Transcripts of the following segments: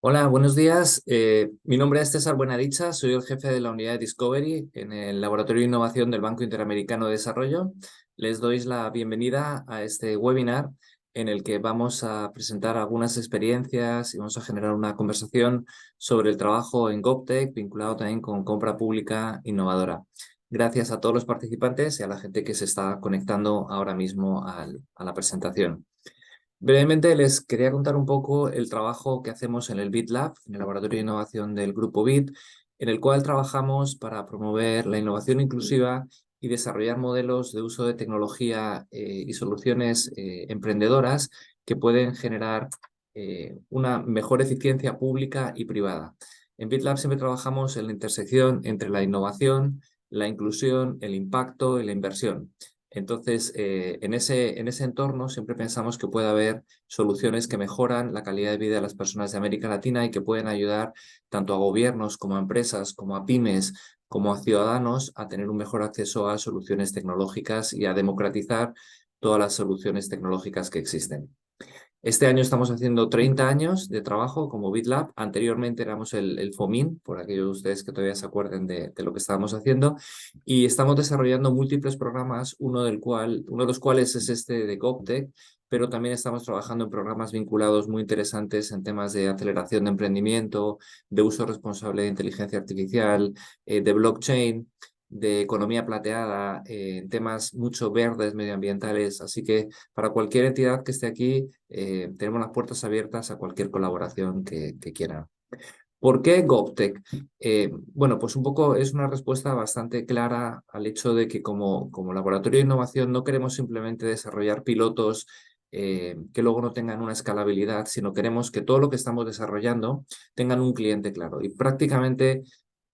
Hola, buenos días. Mi nombre es César Buenadicha, soy el jefe de la unidad de Discovery en el Laboratorio de Innovación del Banco Interamericano de Desarrollo. Les doy la bienvenida a este webinar en el que vamos a presentar algunas experiencias y vamos a generar una conversación sobre el trabajo en GovTech vinculado también con compra pública innovadora. Gracias a todos los participantes y a la gente que se está conectando ahora mismo a la presentación. Brevemente les quería contar un poco el trabajo que hacemos en el BIT Lab, en el Laboratorio de Innovación del Grupo BIT, en el cual trabajamos para promover la innovación inclusiva y desarrollar modelos de uso de tecnología y soluciones emprendedoras que pueden generar una mejor eficiencia pública y privada. En BIT Lab siempre trabajamos en la intersección entre la innovación, la inclusión, el impacto y la inversión. Entonces, en ese entorno siempre pensamos que puede haber soluciones que mejoran la calidad de vida de las personas de América Latina y que pueden ayudar tanto a gobiernos como a empresas, como a pymes, como a ciudadanos a tener un mejor acceso a soluciones tecnológicas y a democratizar todas las soluciones tecnológicas que existen. Este año estamos haciendo 30 años de trabajo como BitLab. Anteriormente éramos el FOMIN, por aquellos de ustedes que todavía se acuerden de lo que estábamos haciendo. Y estamos desarrollando múltiples programas, uno de los cuales es este de GovTech, pero también estamos trabajando en programas vinculados muy interesantes en temas de aceleración de emprendimiento, de uso responsable de inteligencia artificial, de blockchain, de economía plateada, en temas mucho verdes, medioambientales. Así que para cualquier entidad que esté aquí, tenemos las puertas abiertas a cualquier colaboración que quieran. ¿Por qué GovTech? Bueno, pues un poco es una respuesta bastante clara al hecho de que como laboratorio de innovación no queremos simplemente desarrollar pilotos que luego no tengan una escalabilidad, sino queremos que todo lo que estamos desarrollando tengan un cliente claro. Y prácticamente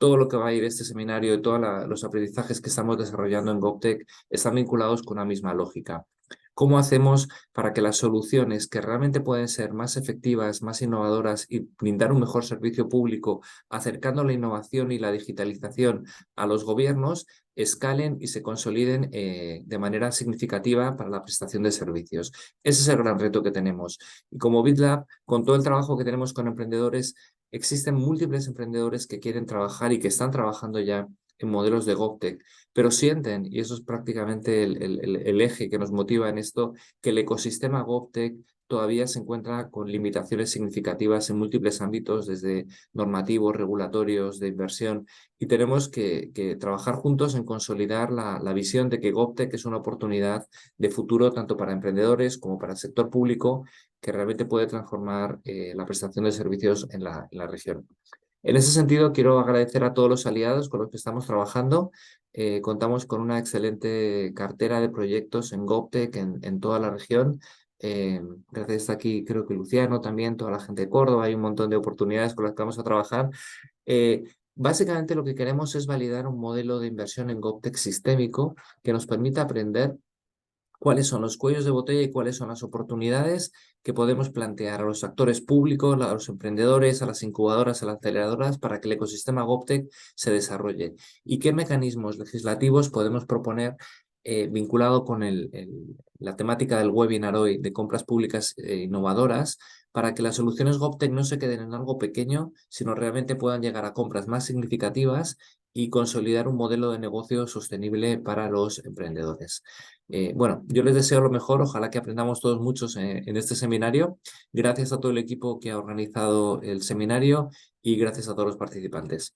todo lo que va a ir este seminario y todos los aprendizajes que estamos desarrollando en GovTech están vinculados con una misma lógica. ¿Cómo hacemos para que las soluciones que realmente pueden ser más efectivas, más innovadoras y brindar un mejor servicio público, acercando la innovación y la digitalización a los gobiernos, escalen y se consoliden de manera significativa para la prestación de servicios? Ese es el gran reto que tenemos. Y como BitLab, con todo el trabajo que tenemos con emprendedores, existen múltiples emprendedores que quieren trabajar y que están trabajando ya en modelos de GovTech, pero sienten, y eso es prácticamente el eje que nos motiva en esto, que el ecosistema GovTech todavía se encuentra con limitaciones significativas en múltiples ámbitos, desde normativos, regulatorios, de inversión, y tenemos que trabajar juntos en consolidar la visión de que GovTech es una oportunidad de futuro tanto para emprendedores como para el sector público, que realmente puede transformar la prestación de servicios en la región. En ese sentido, quiero agradecer a todos los aliados con los que estamos trabajando. Contamos con una excelente cartera de proyectos en GovTech en toda la región. Gracias a aquí, creo que Luciano también, toda la gente de Córdoba, hay un montón de oportunidades con las que vamos a trabajar. Eh, Básicamente lo que queremos es validar un modelo de inversión en GovTech sistémico que nos permita aprender cuáles son los cuellos de botella y cuáles son las oportunidades que podemos plantear a los actores públicos, a los emprendedores, a las incubadoras, a las aceleradoras, para que el ecosistema GovTech se desarrolle. Y qué mecanismos legislativos podemos proponer vinculado con la temática del webinar hoy de compras públicas innovadoras, para que las soluciones GovTech no se queden en algo pequeño, sino realmente puedan llegar a compras más significativas y consolidar un modelo de negocio sostenible para los emprendedores. Bueno, yo les deseo lo mejor, ojalá que aprendamos todos muchos en este seminario. Gracias a todo el equipo que ha organizado el seminario y gracias a todos los participantes.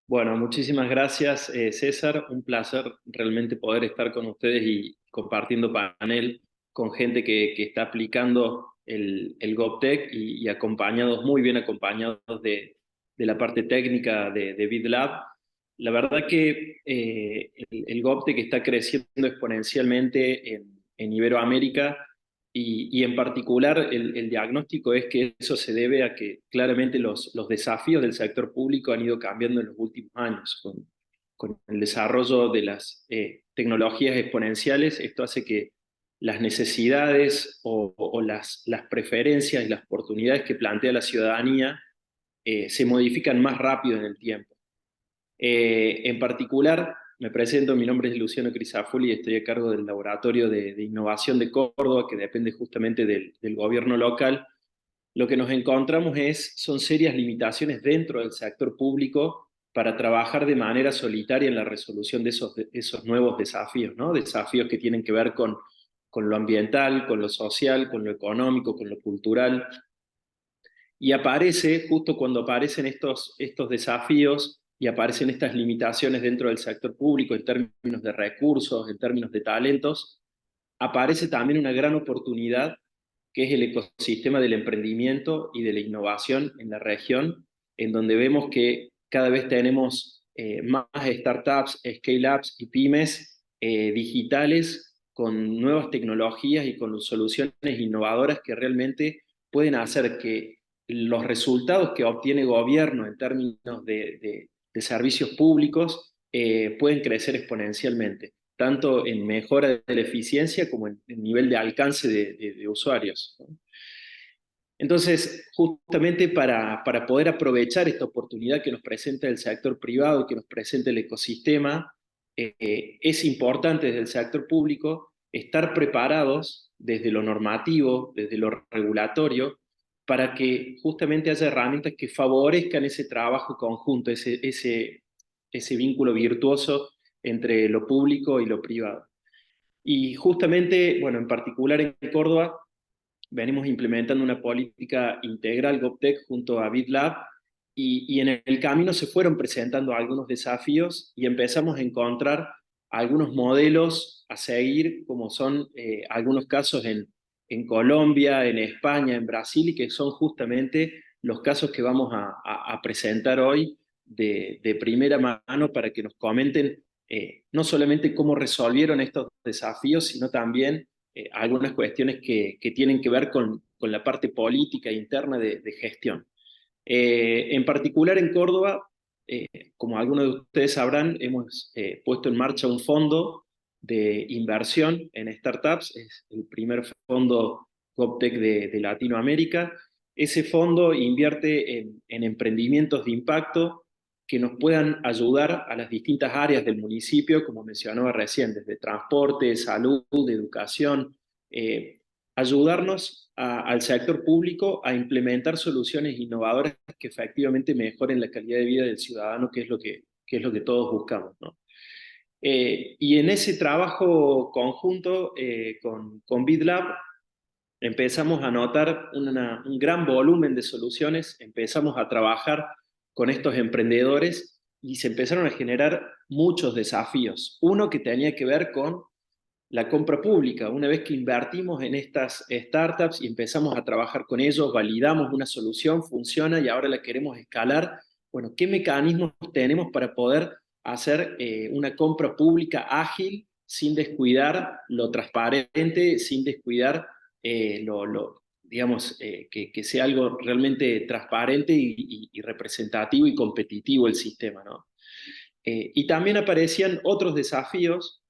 Bueno, muchísimas gracias, César. Un placer realmente poder estar con ustedes y compartiendo panel con gente que está aplicando el GovTech y acompañados, muy bien acompañados de la parte técnica de BitLab. La verdad que el GovTech está creciendo exponencialmente en Iberoamérica y en particular el diagnóstico es que eso se debe a que claramente los desafíos del sector público han ido cambiando en los últimos años. Con el desarrollo de las tecnologías exponenciales, esto hace que las necesidades o las preferencias y las oportunidades que plantea la ciudadanía se modifican más rápido en el tiempo. En particular, me presento, mi nombre es Luciano Crisafulli y estoy a cargo del Laboratorio de Innovación de Córdoba, que depende justamente del gobierno local. Lo que nos encontramos son serias limitaciones dentro del sector público para trabajar de manera solitaria en la resolución de esos nuevos desafíos, ¿no? Desafíos que tienen que ver con lo ambiental, con lo social, con lo económico, con lo cultural. Y aparece, justo cuando aparecen estos desafíos y aparecen estas limitaciones dentro del sector público en términos de recursos, en términos de talentos, aparece también una gran oportunidad que es el ecosistema del emprendimiento y de la innovación en la región, en donde vemos que cada vez tenemos más startups, scale-ups y pymes digitales con nuevas tecnologías y con soluciones innovadoras que realmente pueden hacer que los resultados que obtiene el gobierno en términos de servicios públicos pueden crecer exponencialmente, tanto en mejora de la eficiencia como en nivel de alcance de usuarios, ¿no? Entonces, justamente para poder aprovechar esta oportunidad que nos presenta el sector privado y que nos presenta el ecosistema, es importante desde el sector público estar preparados desde lo normativo, desde lo regulatorio, para que justamente haya herramientas que favorezcan ese trabajo conjunto, ese vínculo virtuoso entre lo público y lo privado. Y justamente, bueno, en particular en Córdoba, venimos implementando una política integral GovTech junto a BitLab y en el camino se fueron presentando algunos desafíos y empezamos a encontrar algunos modelos a seguir, como son algunos casos en Colombia, en España, en Brasil, y que son justamente los casos que vamos a presentar hoy de primera mano para que nos comenten no solamente cómo resolvieron estos desafíos, sino también algunas cuestiones que tienen que ver con la parte política interna de gestión. En particular en Córdoba, como algunos de ustedes sabrán, hemos puesto en marcha un fondo de inversión en startups, es el primer fondo GovTech de Latinoamérica. Ese fondo invierte en emprendimientos de impacto que nos puedan ayudar a las distintas áreas del municipio, como mencionaba recién, desde transporte, salud, educación, ayudarnos al sector público a implementar soluciones innovadoras que efectivamente mejoren la calidad de vida del ciudadano, que es lo que todos buscamos, ¿no? Y en ese trabajo conjunto con BitLab empezamos a notar un gran volumen de soluciones, empezamos a trabajar con estos emprendedores y se empezaron a generar muchos desafíos. Uno que tenía que ver con la compra pública. Una vez que invertimos en estas startups y empezamos a trabajar con ellos, validamos una solución, funciona y ahora la queremos escalar. Bueno, ¿qué mecanismos tenemos para poder hacer una compra pública ágil sin descuidar lo transparente, sin descuidar digamos, que sea algo realmente transparente y representativo y competitivo el sistema, ¿no? Y también aparecían otros desafíos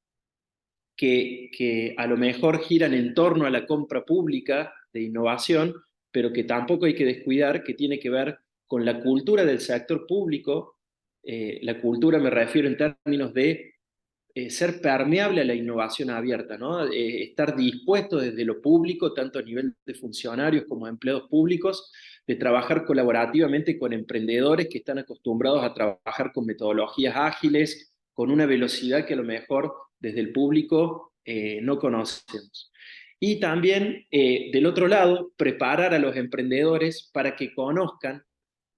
que a lo mejor giran en torno a la compra pública de innovación, pero que tampoco hay que descuidar, que tiene que ver con la cultura del sector público. La cultura me refiero en términos de ser permeable a la innovación abierta, ¿no? Estar dispuesto desde lo público, tanto a nivel de funcionarios como de empleados públicos, de trabajar colaborativamente con emprendedores que están acostumbrados a trabajar con metodologías ágiles, con una velocidad que a lo mejor desde el público no conocemos. Y también, del otro lado, preparar a los emprendedores para que conozcan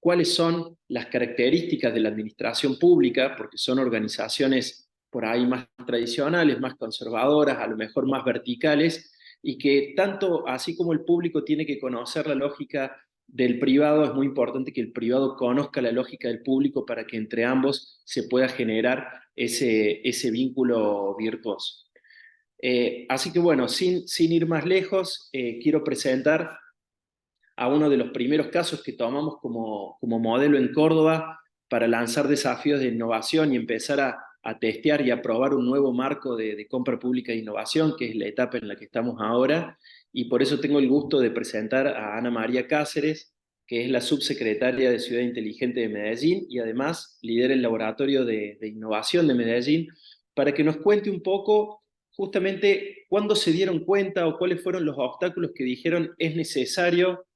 cuáles son las características de la administración pública, porque son organizaciones por ahí más tradicionales, más conservadoras, a lo mejor más verticales, y que tanto así como el público tiene que conocer la lógica del privado, es muy importante que el privado conozca la lógica del público para que entre ambos se pueda generar ese vínculo virtuoso. Así que bueno, sin ir más lejos, quiero presentar a uno de los primeros casos que tomamos como modelo en Córdoba para lanzar desafíos de innovación y empezar a testear y a probar un nuevo marco de compra pública de innovación, que es la etapa en la que estamos ahora. Y por eso tengo el gusto de presentar a Ana María Cáceres. que es la subsecretaria de Ciudad Inteligente de Medellín y además lidera el Laboratorio de Innovación de Medellín, para que nos cuente un poco justamente cuándo se dieron cuenta o cuáles fueron los obstáculos que dijeron es necesario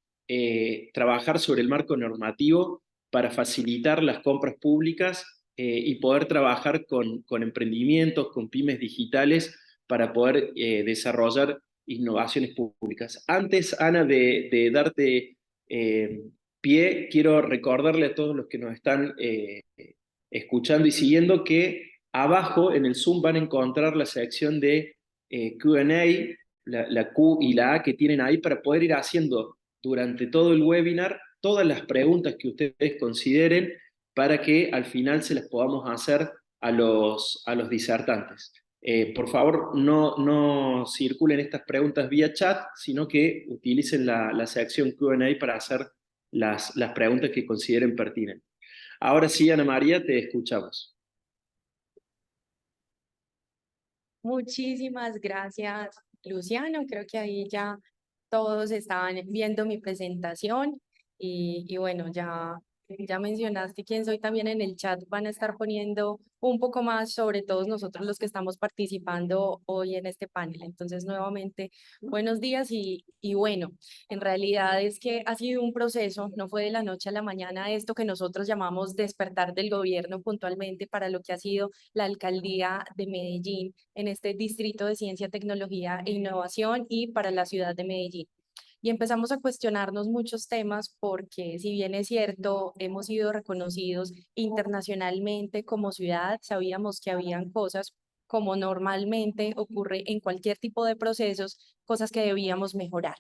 trabajar sobre el marco normativo para facilitar las compras públicas y poder trabajar con emprendimientos, con pymes digitales para poder desarrollar innovaciones públicas. Antes, Ana, de darte eh, pie, quiero recordarle a todos los que nos están escuchando y siguiendo que abajo en el Zoom van a encontrar la sección de Q&A, la Q y la A que tienen ahí para poder ir haciendo durante todo el webinar todas las preguntas que ustedes consideren para que al final se las podamos hacer a los disertantes. Por favor, no circulen estas preguntas vía chat, sino que utilicen la sección Q&A para hacer las preguntas que consideren pertinentes. Ahora sí, Ana María, te escuchamos. Muchísimas gracias, Luciano. Creo que ahí ya todos estaban viendo mi presentación y bueno, ya mencionaste quién soy también en el chat. Van a estar poniendo un poco más sobre todos nosotros los que estamos participando hoy en este panel. Entonces, nuevamente, buenos días y bueno, en realidad es que ha sido un proceso, no fue de la noche a la mañana esto que nosotros llamamos despertar del gobierno puntualmente para lo que ha sido la alcaldía de Medellín en este distrito de ciencia, tecnología e innovación y para la ciudad de Medellín. Y empezamos a cuestionarnos muchos temas porque si bien es cierto, hemos sido reconocidos internacionalmente como ciudad, sabíamos que habían cosas como normalmente ocurre en cualquier tipo de procesos, cosas que debíamos mejorar.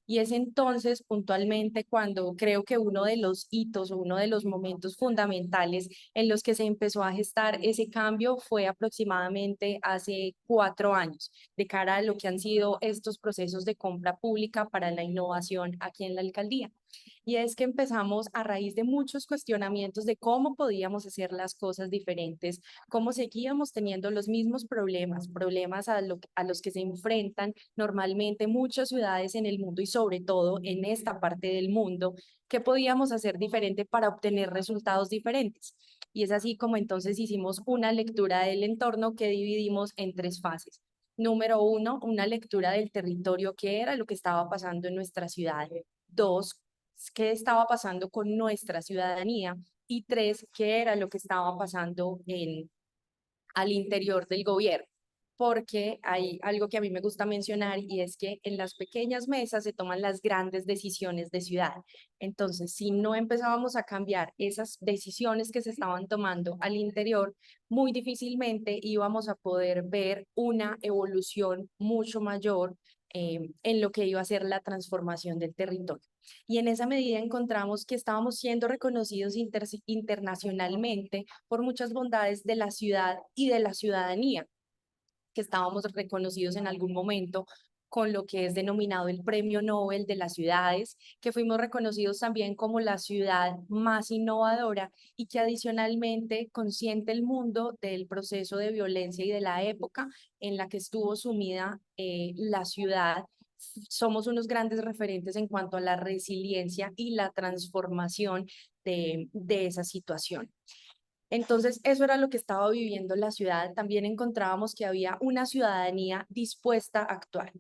Y es entonces puntualmente cuando creo que uno de los hitos o uno de los momentos fundamentales en los que se empezó a gestar ese cambio fue aproximadamente hace 4 años, de cara a lo que han sido estos procesos de compra pública para la innovación aquí en la alcaldía. Y es que empezamos a raíz de muchos cuestionamientos de cómo podíamos hacer las cosas diferentes, cómo seguíamos teniendo los mismos problemas a los que se enfrentan normalmente muchas ciudades en el mundo y sobre todo en esta parte del mundo, qué podíamos hacer diferente para obtener resultados diferentes. Y es así como entonces hicimos una lectura del entorno que dividimos en 3 fases. Número 1, una lectura del territorio, qué era lo que estaba pasando en nuestra ciudad. 2, qué estaba pasando con nuestra ciudadanía. Y 3, qué era lo que estaba pasando al interior del gobierno, porque hay algo que a mí me gusta mencionar y es que en las pequeñas mesas se toman las grandes decisiones de ciudad. Entonces, si no empezábamos a cambiar esas decisiones que se estaban tomando al interior, muy difícilmente íbamos a poder ver una evolución mucho mayor en lo que iba a ser la transformación del territorio. Y en esa medida encontramos que estábamos siendo reconocidos internacionalmente por muchas bondades de la ciudad y de la ciudadanía, que estábamos reconocidos en algún momento con lo que es denominado el Premio Nobel de las ciudades, que fuimos reconocidos también como la ciudad más innovadora y que adicionalmente consciente el mundo del proceso de violencia y de la época en la que estuvo sumida la ciudad. Somos unos grandes referentes en cuanto a la resiliencia y la transformación de esa situación. Entonces, eso era lo que estaba viviendo la ciudad. También encontrábamos que había una ciudadanía dispuesta a actuar.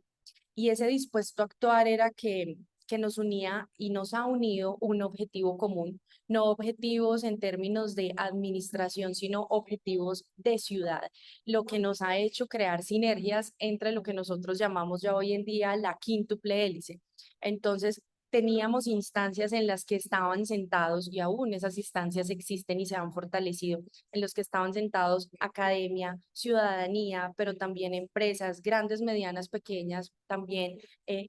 Y ese dispuesto a actuar era que nos unía y nos ha unido un objetivo común, no objetivos en términos de administración, sino objetivos de ciudad, lo que nos ha hecho crear sinergias entre lo que nosotros llamamos ya hoy en día la quíntuple hélice. Entonces, teníamos instancias en las que estaban sentados, y aún esas instancias existen y se han fortalecido, en los que estaban sentados academia, ciudadanía, pero también empresas grandes, medianas, pequeñas, también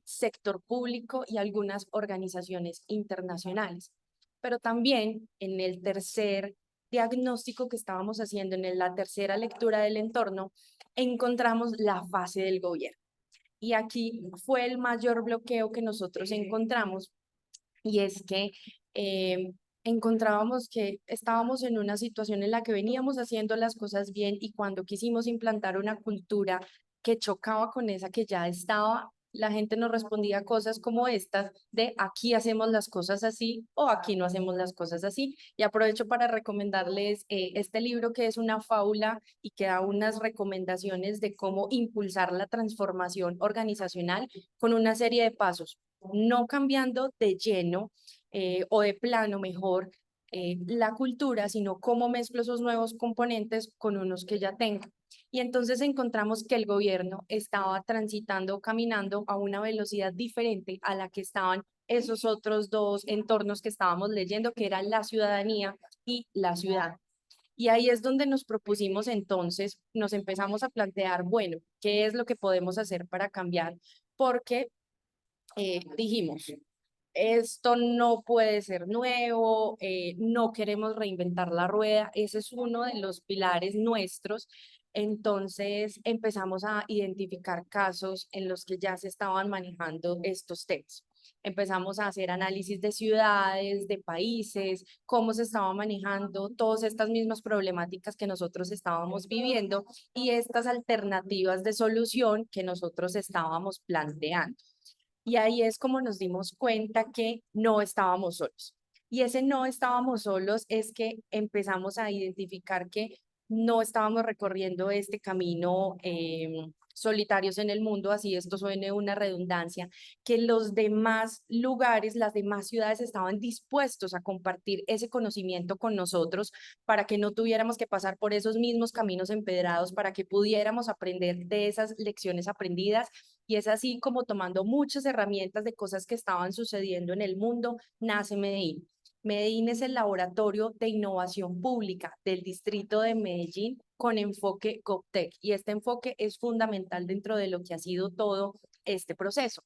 sector público y algunas organizaciones internacionales. Pero también en el tercer diagnóstico que estábamos haciendo, en la tercera lectura del entorno, encontramos la fase del gobierno. Y aquí fue el mayor bloqueo que nosotros encontramos, y es que encontrábamos que estábamos en una situación en la que veníamos haciendo las cosas bien y cuando quisimos implantar una cultura que chocaba con esa que ya estaba la gente nos respondía cosas como estas de aquí hacemos las cosas así o aquí no hacemos las cosas así. Y aprovecho para recomendarles este libro que es una fábula y que da unas recomendaciones de cómo impulsar la transformación organizacional con una serie de pasos, no cambiando de lleno o de plano mejor la cultura, sino cómo mezclo esos nuevos componentes con unos que ya tengo. Y entonces encontramos que el gobierno estaba transitando, caminando a una velocidad diferente a la que estaban esos otros dos entornos que estábamos leyendo, que eran la ciudadanía y la ciudad. Y ahí es donde nos propusimos entonces, nos empezamos a plantear, bueno, ¿qué es lo que podemos hacer para cambiar? Porque dijimos, esto no puede ser nuevo, no queremos reinventar la rueda, ese es uno de los pilares nuestros. Entonces empezamos a identificar casos en los que ya se estaban manejando estos temas. Empezamos a hacer análisis de ciudades, de países, cómo se estaba manejando todas estas mismas problemáticas que nosotros estábamos viviendo y estas alternativas de solución que nosotros estábamos planteando. Y ahí es como nos dimos cuenta que no estábamos solos. Y ese no estábamos solos es que empezamos a identificar que no estábamos recorriendo este camino solitarios en el mundo, así esto suene una redundancia, que los demás lugares, las demás ciudades estaban dispuestos a compartir ese conocimiento con nosotros para que no tuviéramos que pasar por esos mismos caminos empedrados, para que pudiéramos aprender de esas lecciones aprendidas. Y es así como tomando muchas herramientas de cosas que estaban sucediendo en el mundo, nace Medellín. Medellín es el laboratorio de innovación pública del distrito de Medellín con enfoque GovTech y este enfoque es fundamental dentro de lo que ha sido todo este proceso.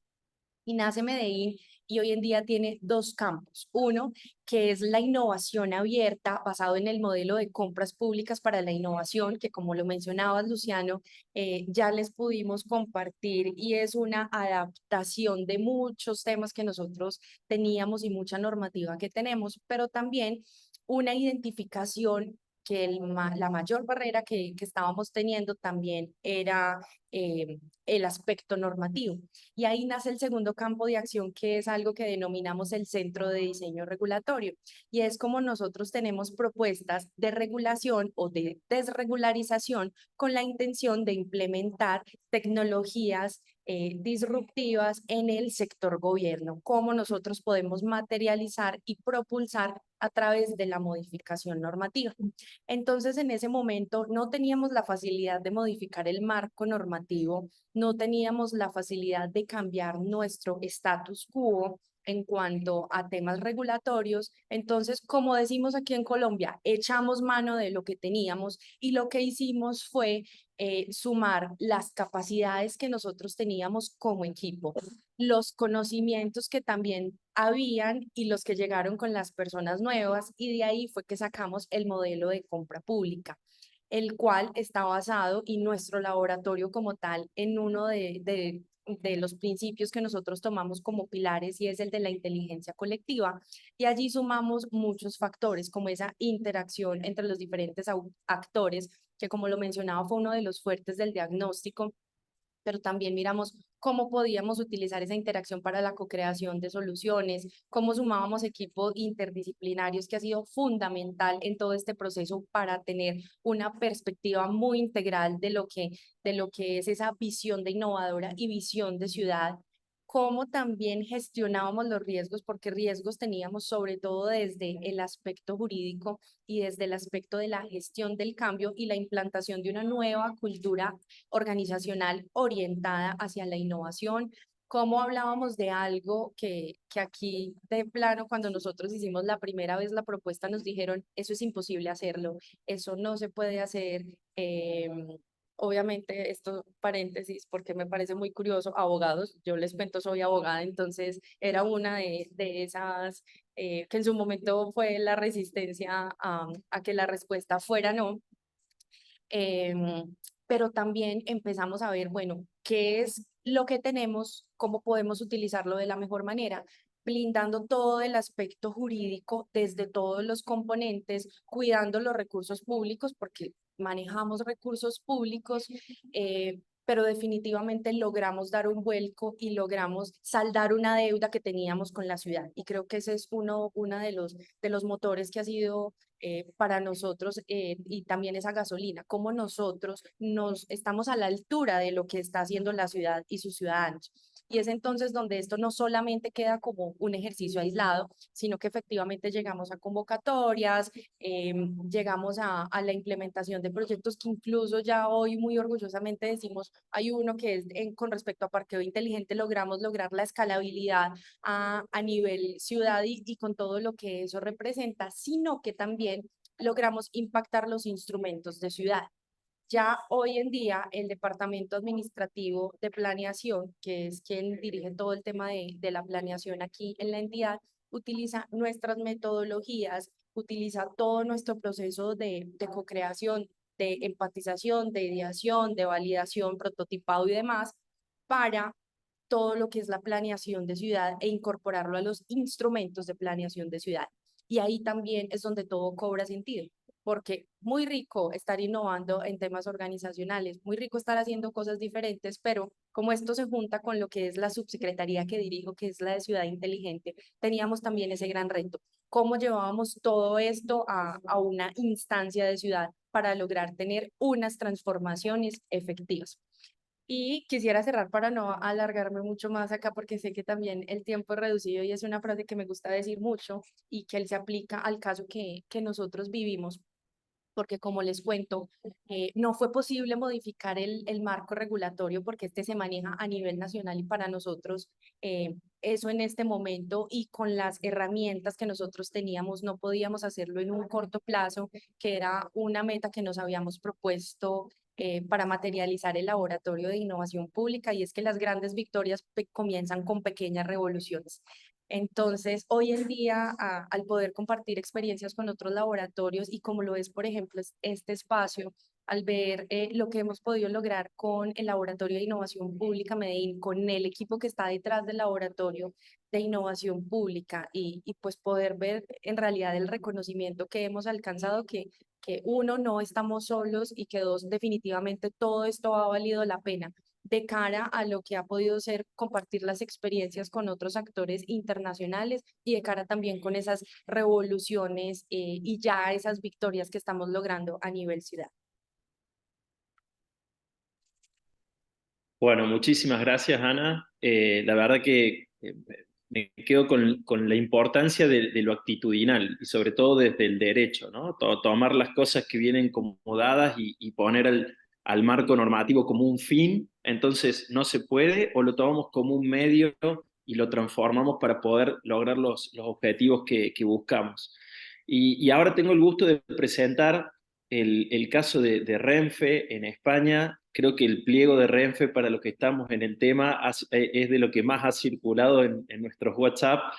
Y nace Medellín y hoy en día tiene dos campos. Uno, que es la innovación abierta basado en el modelo de compras públicas para la innovación, que como lo mencionabas, Luciano, ya les pudimos compartir y es una adaptación de muchos temas que nosotros teníamos y mucha normativa que tenemos, pero también una identificación que la mayor barrera que estábamos teniendo también era el aspecto normativo. Y ahí nace el segundo campo de acción, que es algo que denominamos el Centro de Diseño Regulatorio. Y es como nosotros tenemos propuestas de regulación o de desregularización con la intención de implementar tecnologías disruptivas en el sector gobierno, cómo nosotros podemos materializar y propulsar a través de la modificación normativa. Entonces, en ese momento no teníamos la facilidad de modificar el marco normativo, no teníamos la facilidad de cambiar nuestro status quo en cuanto a temas regulatorios. Entonces, como decimos aquí en Colombia, echamos mano de lo que teníamos y lo que hicimos fue sumar las capacidades que nosotros teníamos como equipo, los conocimientos que también habían y los que llegaron con las personas nuevas y de ahí fue que sacamos el modelo de compra pública, el cual está basado y nuestro laboratorio como tal en uno de los principios que nosotros tomamos como pilares y es el de la inteligencia colectiva. Y allí sumamos muchos factores como esa interacción entre los diferentes actores, que como lo mencionaba fue uno de los fuertes del diagnóstico, pero también miramos cómo podíamos utilizar esa interacción para la co-creación de soluciones, cómo sumábamos equipos interdisciplinarios, que ha sido fundamental en todo este proceso para tener una perspectiva muy integral de lo que es esa visión de innovadora y visión de ciudad, cómo también gestionábamos los riesgos, porque riesgos teníamos sobre todo desde el aspecto jurídico y desde el aspecto de la gestión del cambio y la implantación de una nueva cultura organizacional orientada hacia la innovación. Cómo hablábamos de algo que aquí de plano, cuando nosotros hicimos la primera vez la propuesta, nos dijeron, eso es imposible hacerlo, eso no se puede hacer. Obviamente, esto paréntesis, porque me parece muy curioso, abogados, yo les cuento, soy abogada, entonces era una de esas que en su momento fue la resistencia a que la respuesta fuera no. Pero también empezamos a ver, bueno, qué es lo que tenemos, cómo podemos utilizarlo de la mejor manera, blindando todo el aspecto jurídico desde todos los componentes, cuidando los recursos públicos, porque manejamos recursos públicos, pero definitivamente logramos dar un vuelco y logramos saldar una deuda que teníamos con la ciudad. Y creo que ese es uno de los motores que ha sido para nosotros y también esa gasolina, cómo nosotros nos estamos a la altura de lo que está haciendo la ciudad y sus ciudadanos. Y es entonces donde esto no solamente queda como un ejercicio aislado, sino que efectivamente llegamos a convocatorias, llegamos a la implementación de proyectos que incluso ya hoy muy orgullosamente decimos, hay uno que es con respecto a parqueo inteligente, logramos lograr la escalabilidad a nivel ciudad y con todo lo que eso representa, sino que también logramos impactar los instrumentos de ciudad. Ya hoy en día el Departamento Administrativo de Planeación, que es quien dirige todo el tema de la planeación aquí en la entidad, utiliza nuestras metodologías, utiliza todo nuestro proceso de co-creación, de empatización, de ideación, de validación, prototipado y demás, para todo lo que es la planeación de ciudad e incorporarlo a los instrumentos de planeación de ciudad. Y ahí también es donde todo cobra sentido, porque muy rico estar innovando en temas organizacionales, muy rico estar haciendo cosas diferentes, pero como esto se junta con lo que es la subsecretaría que dirijo, que es la de Ciudad Inteligente, teníamos también ese gran reto. ¿Cómo llevábamos todo esto a una instancia de ciudad para lograr tener unas transformaciones efectivas? Y quisiera cerrar para no alargarme mucho más acá porque sé que también el tiempo es reducido y es una frase que me gusta decir mucho y que él se aplica al caso que nosotros vivimos, porque como les cuento, no fue posible modificar el marco regulatorio porque este se maneja a nivel nacional y para nosotros eso en este momento y con las herramientas que nosotros teníamos no podíamos hacerlo en un corto plazo, que era una meta que nos habíamos propuesto para materializar el laboratorio de innovación pública y es que las grandes victorias comienzan con pequeñas revoluciones. Entonces, hoy en día, al poder compartir experiencias con otros laboratorios y como lo es, por ejemplo, este espacio, al ver lo que hemos podido lograr con el Laboratorio de Innovación Pública Medellín, con el equipo que está detrás del Laboratorio de Innovación Pública y pues poder ver en realidad el reconocimiento que hemos alcanzado, que uno, no estamos solos y que dos, definitivamente todo esto ha valido la pena de cara a lo que ha podido ser compartir las experiencias con otros actores internacionales y de cara también con esas revoluciones y ya esas victorias que estamos logrando a nivel ciudad. Bueno, muchísimas gracias, Ana. La verdad que me quedo con la importancia de lo actitudinal y sobre todo desde el derecho, ¿no? Tomar las cosas que vienen como dadas y poner al marco normativo como un fin, entonces no se puede o lo tomamos como un medio y lo transformamos para poder lograr los objetivos que buscamos. Y ahora tengo el gusto de presentar el caso de Renfe en España. Creo que el pliego de Renfe, para los que estamos en el tema, es de lo que más ha circulado en nuestros WhatsApp.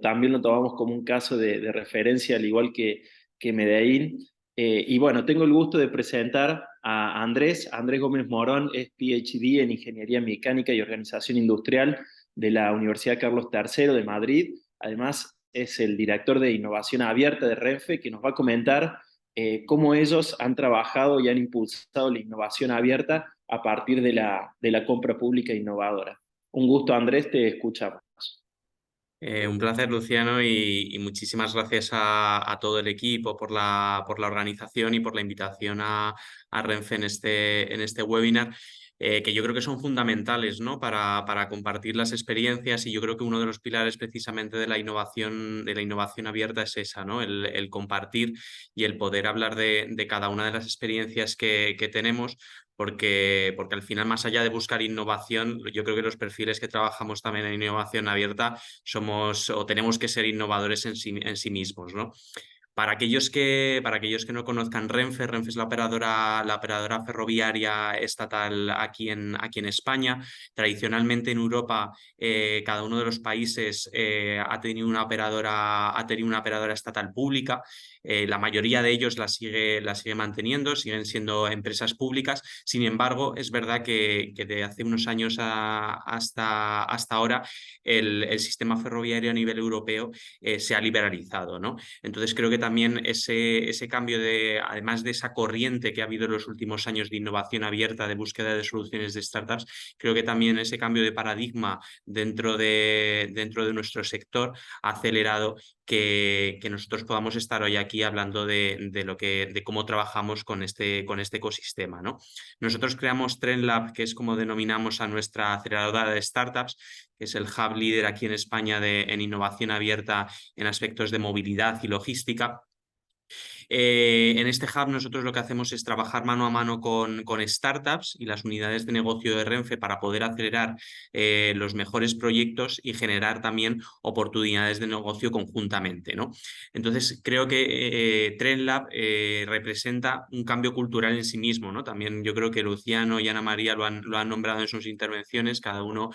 También lo tomamos como un caso de referencia, al igual que Medellín. Y bueno, tengo el gusto de presentar a Andrés. Andrés Gómez Morón es PhD en Ingeniería Mecánica y Organización Industrial de la Universidad Carlos III de Madrid. Además, es el director de Innovación Abierta de Renfe, que nos va a comentar cómo ellos han trabajado y han impulsado la innovación abierta a partir de la compra pública innovadora. Un gusto, Andrés, te escuchamos. Un placer, Luciano, y muchísimas gracias a todo el equipo por la organización y por la invitación a Renfe en este webinar, que yo creo que son fundamentales, ¿no? Para compartir las experiencias, y yo creo que uno de los pilares precisamente de la innovación abierta es esa, ¿no? El compartir y el poder hablar de cada una de las experiencias que tenemos. Porque al final, más allá de buscar innovación, yo creo que los perfiles que trabajamos también en innovación abierta somos o tenemos que ser innovadores en sí mismos, ¿no? Para aquellos que no conozcan Renfe, Renfe es la operadora ferroviaria estatal aquí en España. Tradicionalmente en Europa, cada uno de los países ha tenido una operadora estatal pública. La mayoría de ellos la sigue manteniendo, siguen siendo empresas públicas. Sin embargo, es verdad que de hace unos años hasta ahora el sistema ferroviario a nivel europeo se ha liberalizado, ¿no? Entonces creo que también ese cambio además de esa corriente que ha habido en los últimos años de innovación abierta, de búsqueda de soluciones de startups, creo que también ese cambio de paradigma dentro de nuestro sector ha acelerado que nosotros podamos estar hoy aquí hablando de cómo trabajamos con este ecosistema, ¿no? Nosotros creamos TrendLab, que es como denominamos a nuestra aceleradora de startups, que es el hub líder aquí en España en innovación abierta en aspectos de movilidad y logística. En este hub nosotros lo que hacemos es trabajar mano a mano con startups y las unidades de negocio de Renfe para poder acelerar los mejores proyectos y generar también oportunidades de negocio conjuntamente, ¿no? Entonces creo que TrendLab representa un cambio cultural en sí mismo, ¿no? También yo creo que Luciano y Ana María lo han nombrado en sus intervenciones, cada uno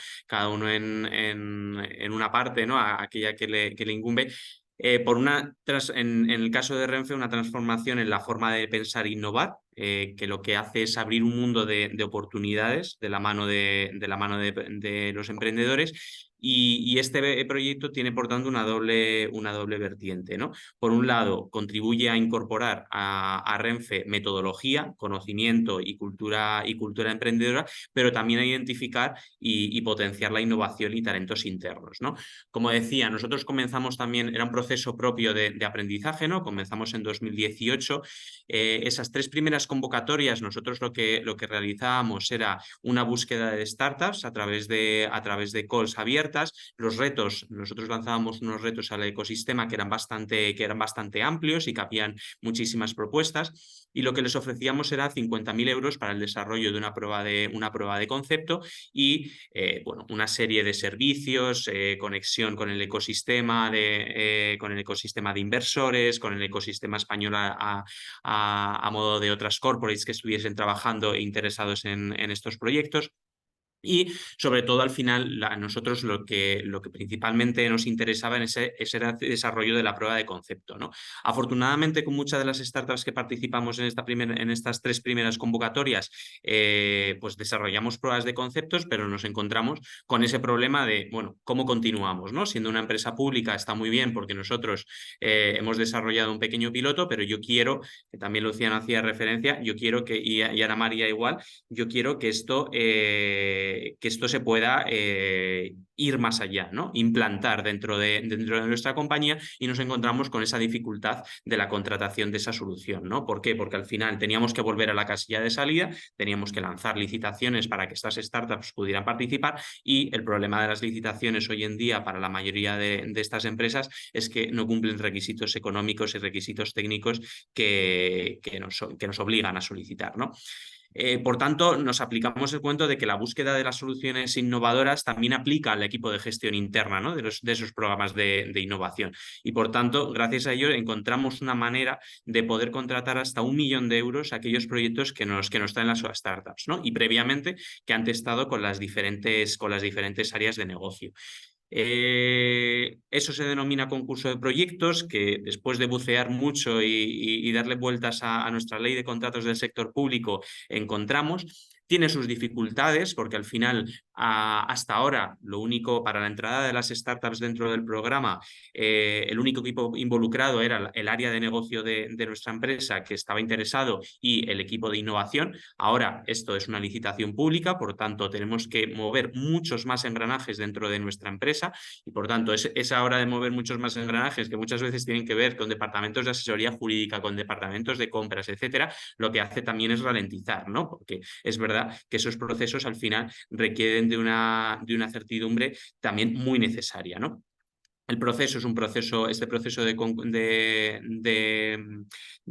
en una parte, ¿no? Aquella que le incumbe. En el caso de Renfe, una transformación en la forma de pensar e innovar, que lo que hace es abrir un mundo de oportunidades de la mano de los emprendedores. Y este proyecto tiene, por tanto, una doble vertiente, ¿no? Por un lado, contribuye a incorporar a Renfe metodología, conocimiento y cultura emprendedora, pero también a identificar y potenciar la innovación y talentos internos, ¿no? Como decía, nosotros comenzamos también, era un proceso propio de aprendizaje, ¿no? Comenzamos en 2018. Esas 3 primeras convocatorias, nosotros lo que realizábamos era una búsqueda de startups a través de calls abiertas. Los retos, nosotros lanzábamos unos retos al ecosistema que eran bastante amplios y cabían muchísimas propuestas. Y lo que les ofrecíamos era 50.000 euros para el desarrollo de una prueba de concepto y bueno, una serie de servicios, conexión con el ecosistema de inversores, con el ecosistema español a modo de otras corporates que estuviesen trabajando e interesados en estos proyectos. Y sobre todo al final a nosotros lo que principalmente nos interesaba ese era el desarrollo de la prueba de concepto, ¿no? Afortunadamente con muchas de las startups que participamos en estas 3 primeras convocatorias pues desarrollamos pruebas de conceptos, pero nos encontramos con ese problema de, bueno, ¿cómo continuamos, ¿no? Siendo una empresa pública está muy bien porque nosotros hemos desarrollado un pequeño piloto, pero yo quiero, que también Luciano hacía referencia, yo quiero y Ana María igual, yo quiero que esto se pueda ir más allá, ¿no? Implantar dentro de nuestra compañía, y nos encontramos con esa dificultad de la contratación de esa solución, ¿no? ¿Por qué? Porque al final teníamos que volver a la casilla de salida, teníamos que lanzar licitaciones para que estas startups pudieran participar, y el problema de las licitaciones hoy en día para la mayoría de estas empresas es que no cumplen requisitos económicos y requisitos técnicos que nos obligan a solicitar, ¿no? Por tanto, nos aplicamos el cuento de que la búsqueda de las soluciones innovadoras también aplica al equipo de gestión interna, ¿no? de esos programas de innovación. Y por tanto, gracias a ello, encontramos una manera de poder contratar hasta 1 millón de euros a aquellos proyectos que nos traen las startups, ¿no? Y previamente que han testado con las diferentes áreas de negocio. Eso se denomina concurso de proyectos, que después de bucear mucho y darle vueltas a nuestra ley de contratos del sector público encontramos. Tiene sus dificultades porque al final, hasta ahora, lo único para la entrada de las startups dentro del programa, el único equipo involucrado era el área de negocio de nuestra empresa que estaba interesado y el equipo de innovación. Ahora esto es una licitación pública, por tanto tenemos que mover muchos más engranajes dentro de nuestra empresa y por tanto esa hora de mover muchos más engranajes que muchas veces tienen que ver con departamentos de asesoría jurídica, con departamentos de compras, etcétera, lo que hace también es ralentizar, ¿no? Porque es verdad que esos procesos al final requieren de una certidumbre también muy necesaria, ¿no? El proceso es este proceso de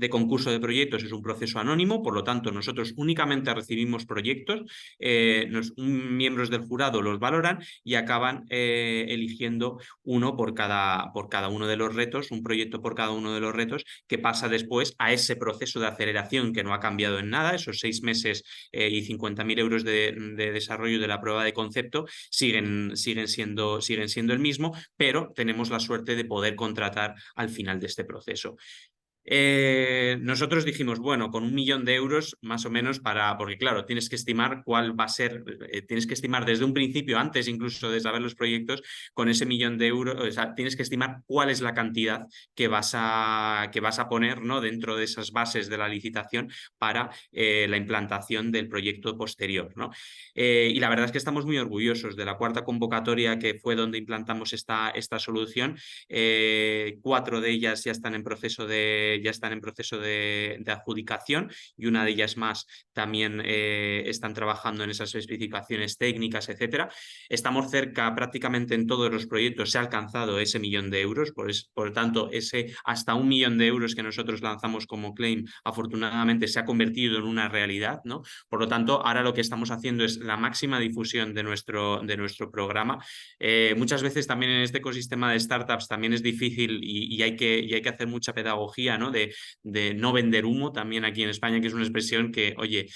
concurso de proyectos es un proceso anónimo, por lo tanto nosotros únicamente recibimos proyectos, miembros del jurado los valoran y acaban eligiendo uno por cada uno de los retos, un proyecto por cada uno de los retos, que pasa después a ese proceso de aceleración que no ha cambiado en nada. Esos 6 meses y 50.000 euros de desarrollo de la prueba de concepto siguen siendo el mismo, pero tenemos la suerte de poder contratar al final de este proceso. Nosotros dijimos, bueno, con 1 millón de euros más o menos porque claro, tienes que estimar cuál va a ser, tienes que estimar desde un principio, antes incluso de saber los proyectos, con ese 1 millón de euros, o sea, tienes que estimar cuál es la cantidad que vas a poner, ¿no?, dentro de esas bases de la licitación para la implantación del proyecto posterior, ¿no? Y la verdad es que estamos muy orgullosos de la cuarta convocatoria, que fue donde implantamos esta solución. 4 de ellas ya están en proceso de adjudicación, y una de ellas más también están trabajando en esas especificaciones técnicas, etcétera. Estamos cerca, prácticamente en todos los proyectos se ha alcanzado ese 1 millón de euros, por lo tanto, ese hasta 1 millón de euros que nosotros lanzamos como claim, afortunadamente se ha convertido en una realidad, ¿no? Por lo tanto, ahora lo que estamos haciendo es la máxima difusión de nuestro programa. Muchas veces también en este ecosistema de startups también es difícil y hay que hacer mucha pedagogía, ¿no?, de no vender humo también aquí en España, que es una expresión que, oye,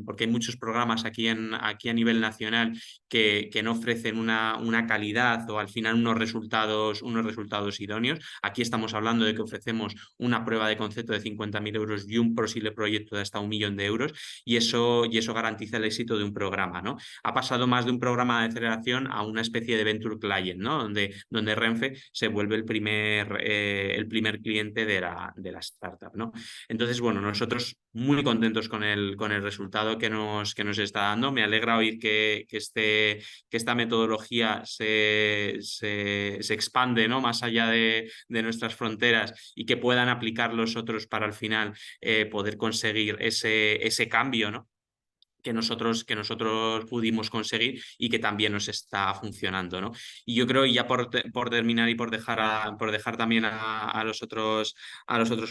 porque hay muchos programas aquí a nivel nacional que no ofrecen una calidad o al final unos resultados idóneos. Aquí estamos hablando de que ofrecemos una prueba de concepto de 50.000 euros y un posible proyecto de hasta 1 millón de euros, y eso garantiza el éxito de un programa, ¿no? Ha pasado más de un programa de aceleración a una especie de venture client, ¿no?, donde Renfe se vuelve el primer cliente de la startup, ¿no? Entonces, bueno, nosotros muy contentos con el resultado que nos está dando. Me alegra oír que esta metodología se expande, ¿no?, más allá de nuestras fronteras, y que puedan aplicar los otros para al final poder conseguir ese cambio, ¿no?, que nosotros pudimos conseguir y que también nos está funcionando, ¿no? Y yo creo, y ya por terminar y por dejar también a los otros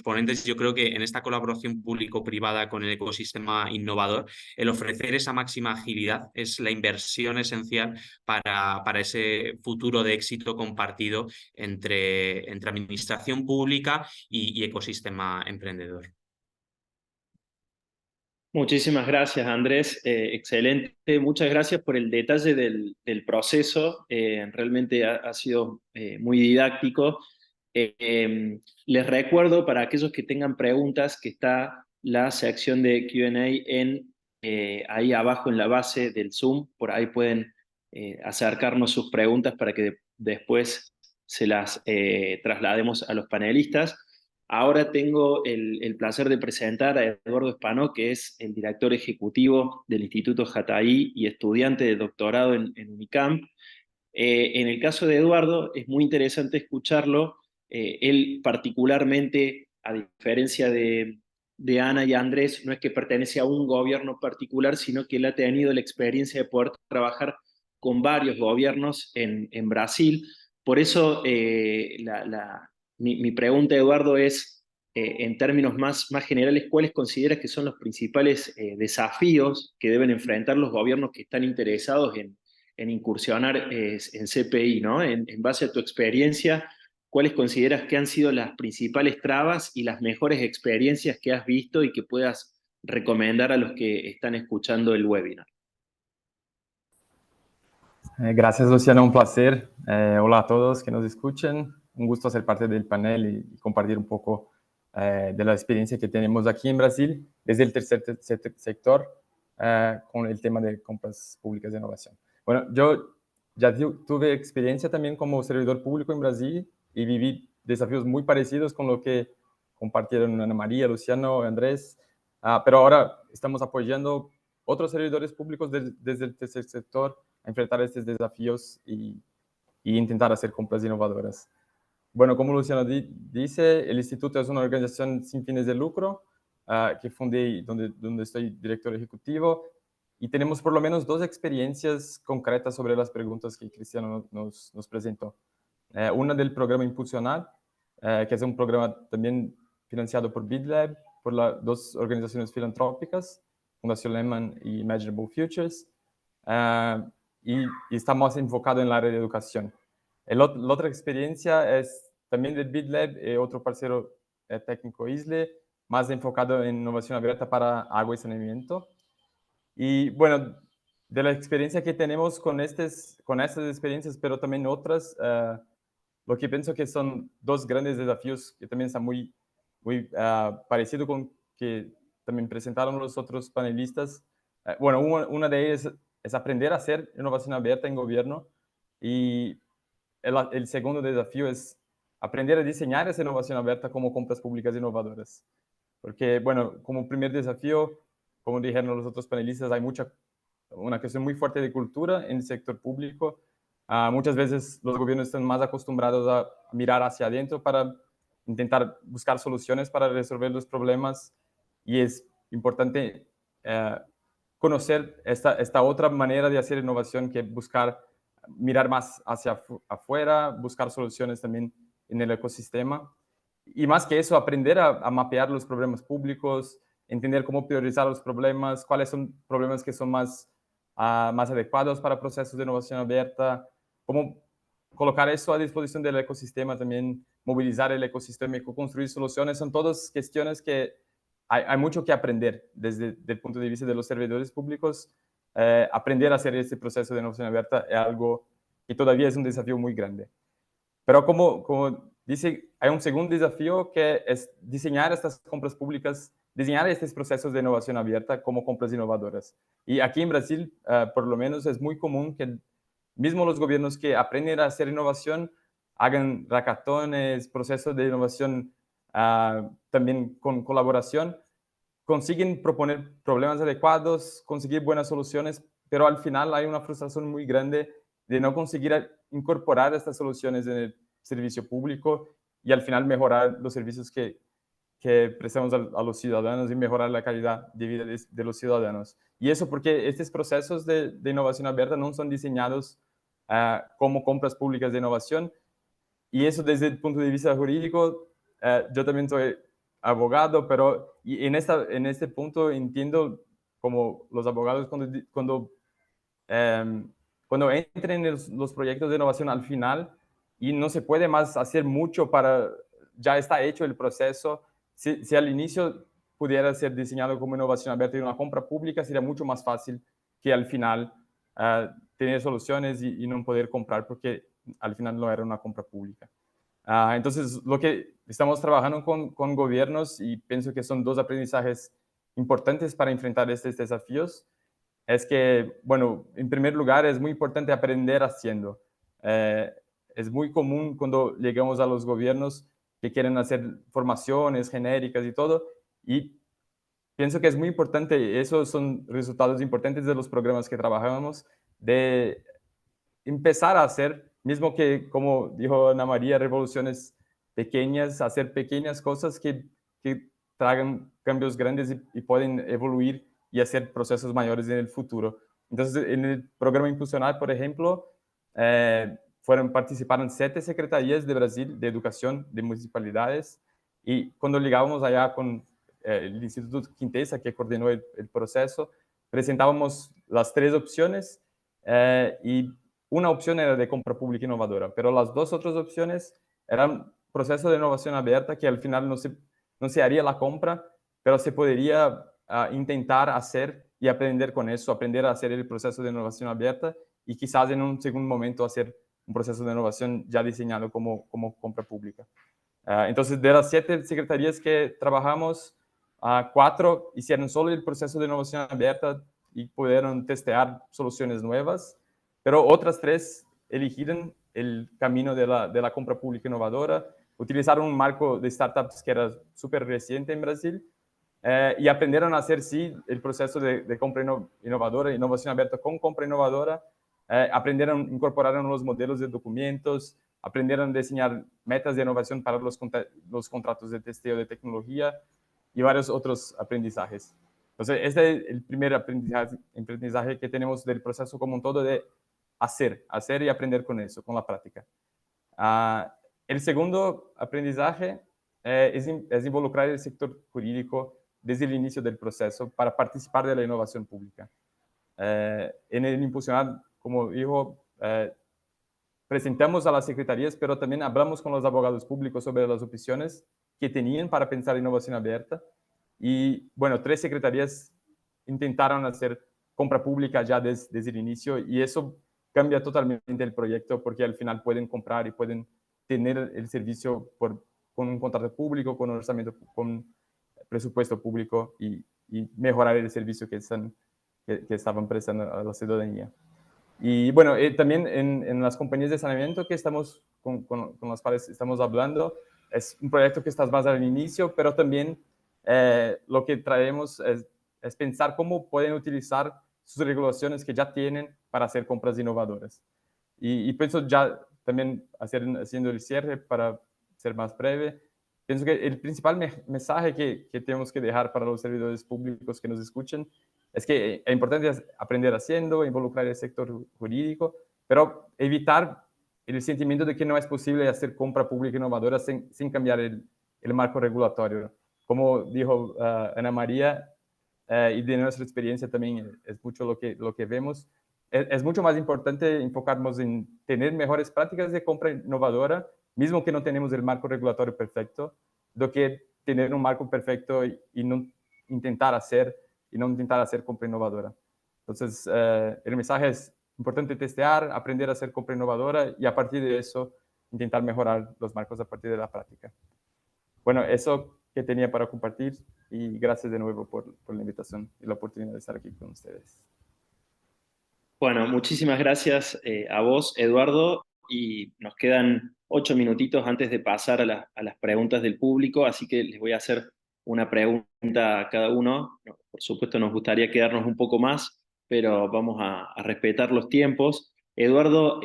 ponentes, yo creo que en esta colaboración público-privada con el ecosistema innovador, el ofrecer esa máxima agilidad es la inversión esencial para ese futuro de éxito compartido entre administración pública y ecosistema emprendedor. Muchísimas gracias, Andrés. Excelente. Muchas gracias por el detalle del proceso. Realmente ha sido muy didáctico. Les recuerdo, para aquellos que tengan preguntas, que está la sección de Q&A ahí abajo en la base del Zoom. Por ahí pueden acercarnos sus preguntas para que después se las traslademos a los panelistas. Ahora tengo el placer de presentar a Eduardo Espano, que es el director ejecutivo del Instituto Jataí y estudiante de doctorado en Unicamp. En el caso de Eduardo, es muy interesante escucharlo. Él particularmente, a diferencia de Ana y Andrés, no es que pertenece a un gobierno particular, sino que él ha tenido la experiencia de poder trabajar con varios gobiernos en Brasil. Por eso, mi pregunta, Eduardo, es, en términos más generales, ¿cuáles consideras que son los principales desafíos que deben enfrentar los gobiernos que están interesados en incursionar en CPI, ¿no? En base a tu experiencia, ¿cuáles consideras que han sido las principales trabas y las mejores experiencias que has visto y que puedas recomendar a los que están escuchando el webinar? Gracias, Luciano, un placer. Hola a todos que nos escuchen. Un gusto ser parte del panel y compartir un poco de la experiencia que tenemos aquí en Brasil desde el tercer sector con el tema de compras públicas de innovación. Bueno, yo ya tuve experiencia también como servidor público en Brasil y viví desafíos muy parecidos con lo que compartieron Ana María, Luciano, Andrés, pero ahora estamos apoyando otros servidores públicos desde el tercer sector a enfrentar estos desafíos y intentar hacer compras innovadoras. Bueno, como Luciano dice, el instituto es una organización sin fines de lucro que fundé donde estoy director ejecutivo, y tenemos por lo menos 2 experiencias concretas sobre las preguntas que Cristiano nos presentó. Una del programa Impulsionar, que es un programa también financiado por BidLab, por 2 organizaciones filantrópicas, Fundación Lehman y Imaginable Futures, y está más enfocado en la área de educación. La otra experiencia es también del BidLab, otro parcero técnico ISLE, más enfocado en innovación abierta para agua y saneamiento. Y bueno, de la experiencia que tenemos con estas experiencias, pero también otras, lo que pienso que son 2 grandes desafíos que también están muy muy parecido con que también presentaron los otros panelistas. Bueno, una de ellas es aprender a hacer innovación abierta en gobierno, y el segundo desafío es aprender a diseñar esa innovación abierta como compras públicas innovadoras. Porque, bueno, como primer desafío, como dijeron los otros panelistas, hay una cuestión muy fuerte de cultura en el sector público. Muchas veces los gobiernos están más acostumbrados a mirar hacia adentro para intentar buscar soluciones para resolver los problemas, y es importante conocer esta otra manera de hacer innovación, que buscar mirar más hacia afuera, buscar soluciones también en el ecosistema. Y más que eso, aprender a mapear los problemas públicos, entender cómo priorizar los problemas, cuáles son problemas que son más adecuados para procesos de innovación abierta, cómo colocar eso a disposición del ecosistema, también movilizar el ecosistema y construir soluciones. Son todas cuestiones que hay mucho que aprender desde el punto de vista de los servidores públicos. Aprender a hacer este proceso de innovación abierta es algo que todavía es un desafío muy grande. Pero como dice, hay un segundo desafío, que es diseñar estas compras públicas, diseñar estos procesos de innovación abierta como compras innovadoras. Y aquí en Brasil, por lo menos, es muy común que mismo los gobiernos que aprenden a hacer innovación hagan hackatones, procesos de innovación también con colaboración, consiguen proponer problemas adecuados, conseguir buenas soluciones, pero al final hay una frustración muy grande de no conseguir incorporar estas soluciones en el servicio público y al final mejorar los servicios que prestamos a los ciudadanos y mejorar la calidad de vida de los ciudadanos. Y eso porque estos procesos de innovación abierta no son diseñados como compras públicas de innovación, y eso desde el punto de vista jurídico, yo también soy abogado, pero en este punto entiendo como los abogados cuando entren en los proyectos de innovación al final y no se puede más hacer mucho ya está hecho el proceso. Si al inicio pudiera ser diseñado como innovación abierta y una compra pública, sería mucho más fácil que al final tener soluciones y no poder comprar, porque al final no era una compra pública. Entonces, lo que estamos trabajando con gobiernos, y pienso que son dos aprendizajes importantes para enfrentar estos desafíos, es que, bueno, en primer lugar, es muy importante aprender haciendo. Es muy común cuando llegamos a los gobiernos que quieren hacer formaciones genéricas y todo, y pienso que es muy importante, esos son resultados importantes de los programas que trabajamos, de empezar a hacer, mismo que, como dijo Ana María, revoluciones pequeñas, hacer pequeñas cosas que traigan cambios grandes y pueden evoluir y hacer procesos mayores en el futuro. Entonces, en el programa Impulsionar, por ejemplo, participaron 7 secretarías de Brasil de educación de municipalidades, y cuando llegábamos allá con el Instituto Quintesa, que coordinó el proceso, presentábamos las 3 opciones, y una opción era de compra pública innovadora, pero las 2 otras opciones eran proceso de innovación abierta, que al final no se haría la compra, pero se podría intentar hacer y aprender con eso, aprender a hacer el proceso de innovación abierta y quizás en un segundo momento hacer un proceso de innovación ya diseñado como compra pública. Entonces, de las 7 secretarías que trabajamos, 4 hicieron solo el proceso de innovación abierta y pudieron testear soluciones nuevas, pero otras 3 eligieron el camino de la compra pública innovadora, utilizaron un marco de startups que era súper reciente en Brasil, y aprendieron a hacer, sí, el proceso de compra innovadora, innovación abierta con compra innovadora. Incorporaron los modelos de documentos, aprendieron a diseñar metas de innovación para los contratos de testeo de tecnología y varios otros aprendizajes. Entonces, este es el primer aprendizaje que tenemos del proceso como un todo, de hacer y aprender con eso, con la práctica. El segundo aprendizaje es involucrar el sector jurídico desde el inicio del proceso para participar de la innovación pública. En el Impulsionar, como dijo, presentamos a las secretarías, pero también hablamos con los abogados públicos sobre las opciones que tenían para pensar innovación abierta. Y bueno, 3 secretarías intentaron hacer compra pública ya desde el inicio, y eso cambia totalmente el proyecto, porque al final pueden comprar y pueden tener el servicio por con un contrato público, con un orçamento, con presupuesto público y mejorar el servicio que estaban prestando a la ciudadanía. Y bueno, también en las compañías de saneamiento que estamos con las cuales estamos hablando, es un proyecto que está más al inicio, pero también lo que traemos es pensar cómo pueden utilizar sus regulaciones que ya tienen para hacer compras innovadoras. Y pienso ya también haciendo el cierre para ser más breve, pienso que el principal mensaje que tenemos que dejar para los servidores públicos que nos escuchen es que es importante aprender haciendo, involucrar el sector jurídico, pero evitar el sentimiento de que no es posible hacer compra pública innovadora sin cambiar el marco regulatorio. Como dijo Ana María, y de nuestra experiencia también es mucho lo que vemos, es mucho más importante enfocarnos en tener mejores prácticas de compra innovadora, mismo que no tenemos el marco regulatorio perfecto, do que tener un marco perfecto y no intentar hacer compra innovadora. Entonces, el mensaje es importante testear, aprender a hacer compra innovadora y a partir de eso intentar mejorar los marcos a partir de la práctica. Bueno, eso que tenía para compartir y gracias de nuevo por la invitación y la oportunidad de estar aquí con ustedes. Bueno, muchísimas gracias a vos, Eduardo, y nos quedan 8 minutitos antes de pasar a las preguntas del público, así que les voy a hacer una pregunta a cada uno. Por supuesto, nos gustaría quedarnos un poco más, pero vamos a respetar los tiempos. Eduardo,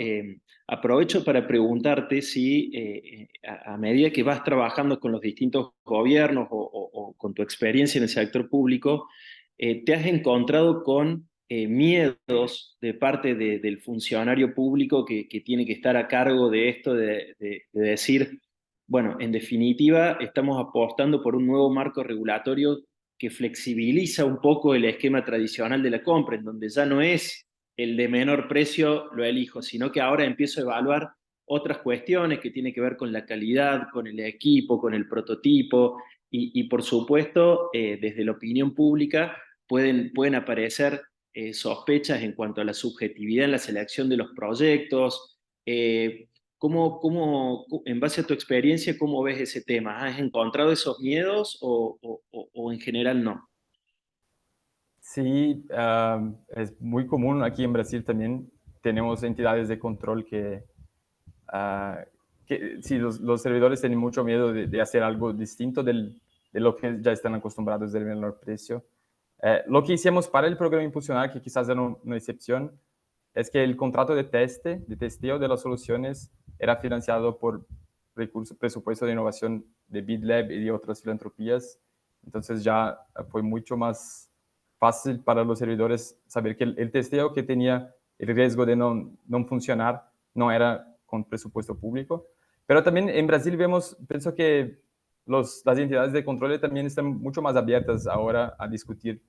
aprovecho para preguntarte si a medida que vas trabajando con los distintos gobiernos o con tu experiencia en el sector público, te has encontrado con miedos de parte del funcionario público que tiene que estar a cargo de esto, de decir, bueno, en definitiva, estamos apostando por un nuevo marco regulatorio que flexibiliza un poco el esquema tradicional de la compra, en donde ya no es el de menor precio lo elijo, sino que ahora empiezo a evaluar otras cuestiones que tienen que ver con la calidad, con el equipo, con el prototipo, y por supuesto, desde la opinión pública pueden aparecer sospechas en cuanto a la subjetividad en la selección de los proyectos. En base a tu experiencia, cómo ves ese tema? ¿Has encontrado esos miedos o en general no? Sí, es muy común aquí en Brasil también. Tenemos entidades de control que sí, los servidores tienen mucho miedo de hacer algo distinto de lo que ya están acostumbrados del menor precio. Lo que hicimos para el programa Impulsionar, que quizás era una excepción, es que el contrato de testeo de las soluciones era financiado por presupuesto de innovación de BidLab y de otras filantropías. Entonces ya fue mucho más fácil para los servidores saber que el testeo que tenía el riesgo de no funcionar no era con presupuesto público. Pero también en Brasil pienso que las entidades de control también están mucho más abiertas ahora a discutir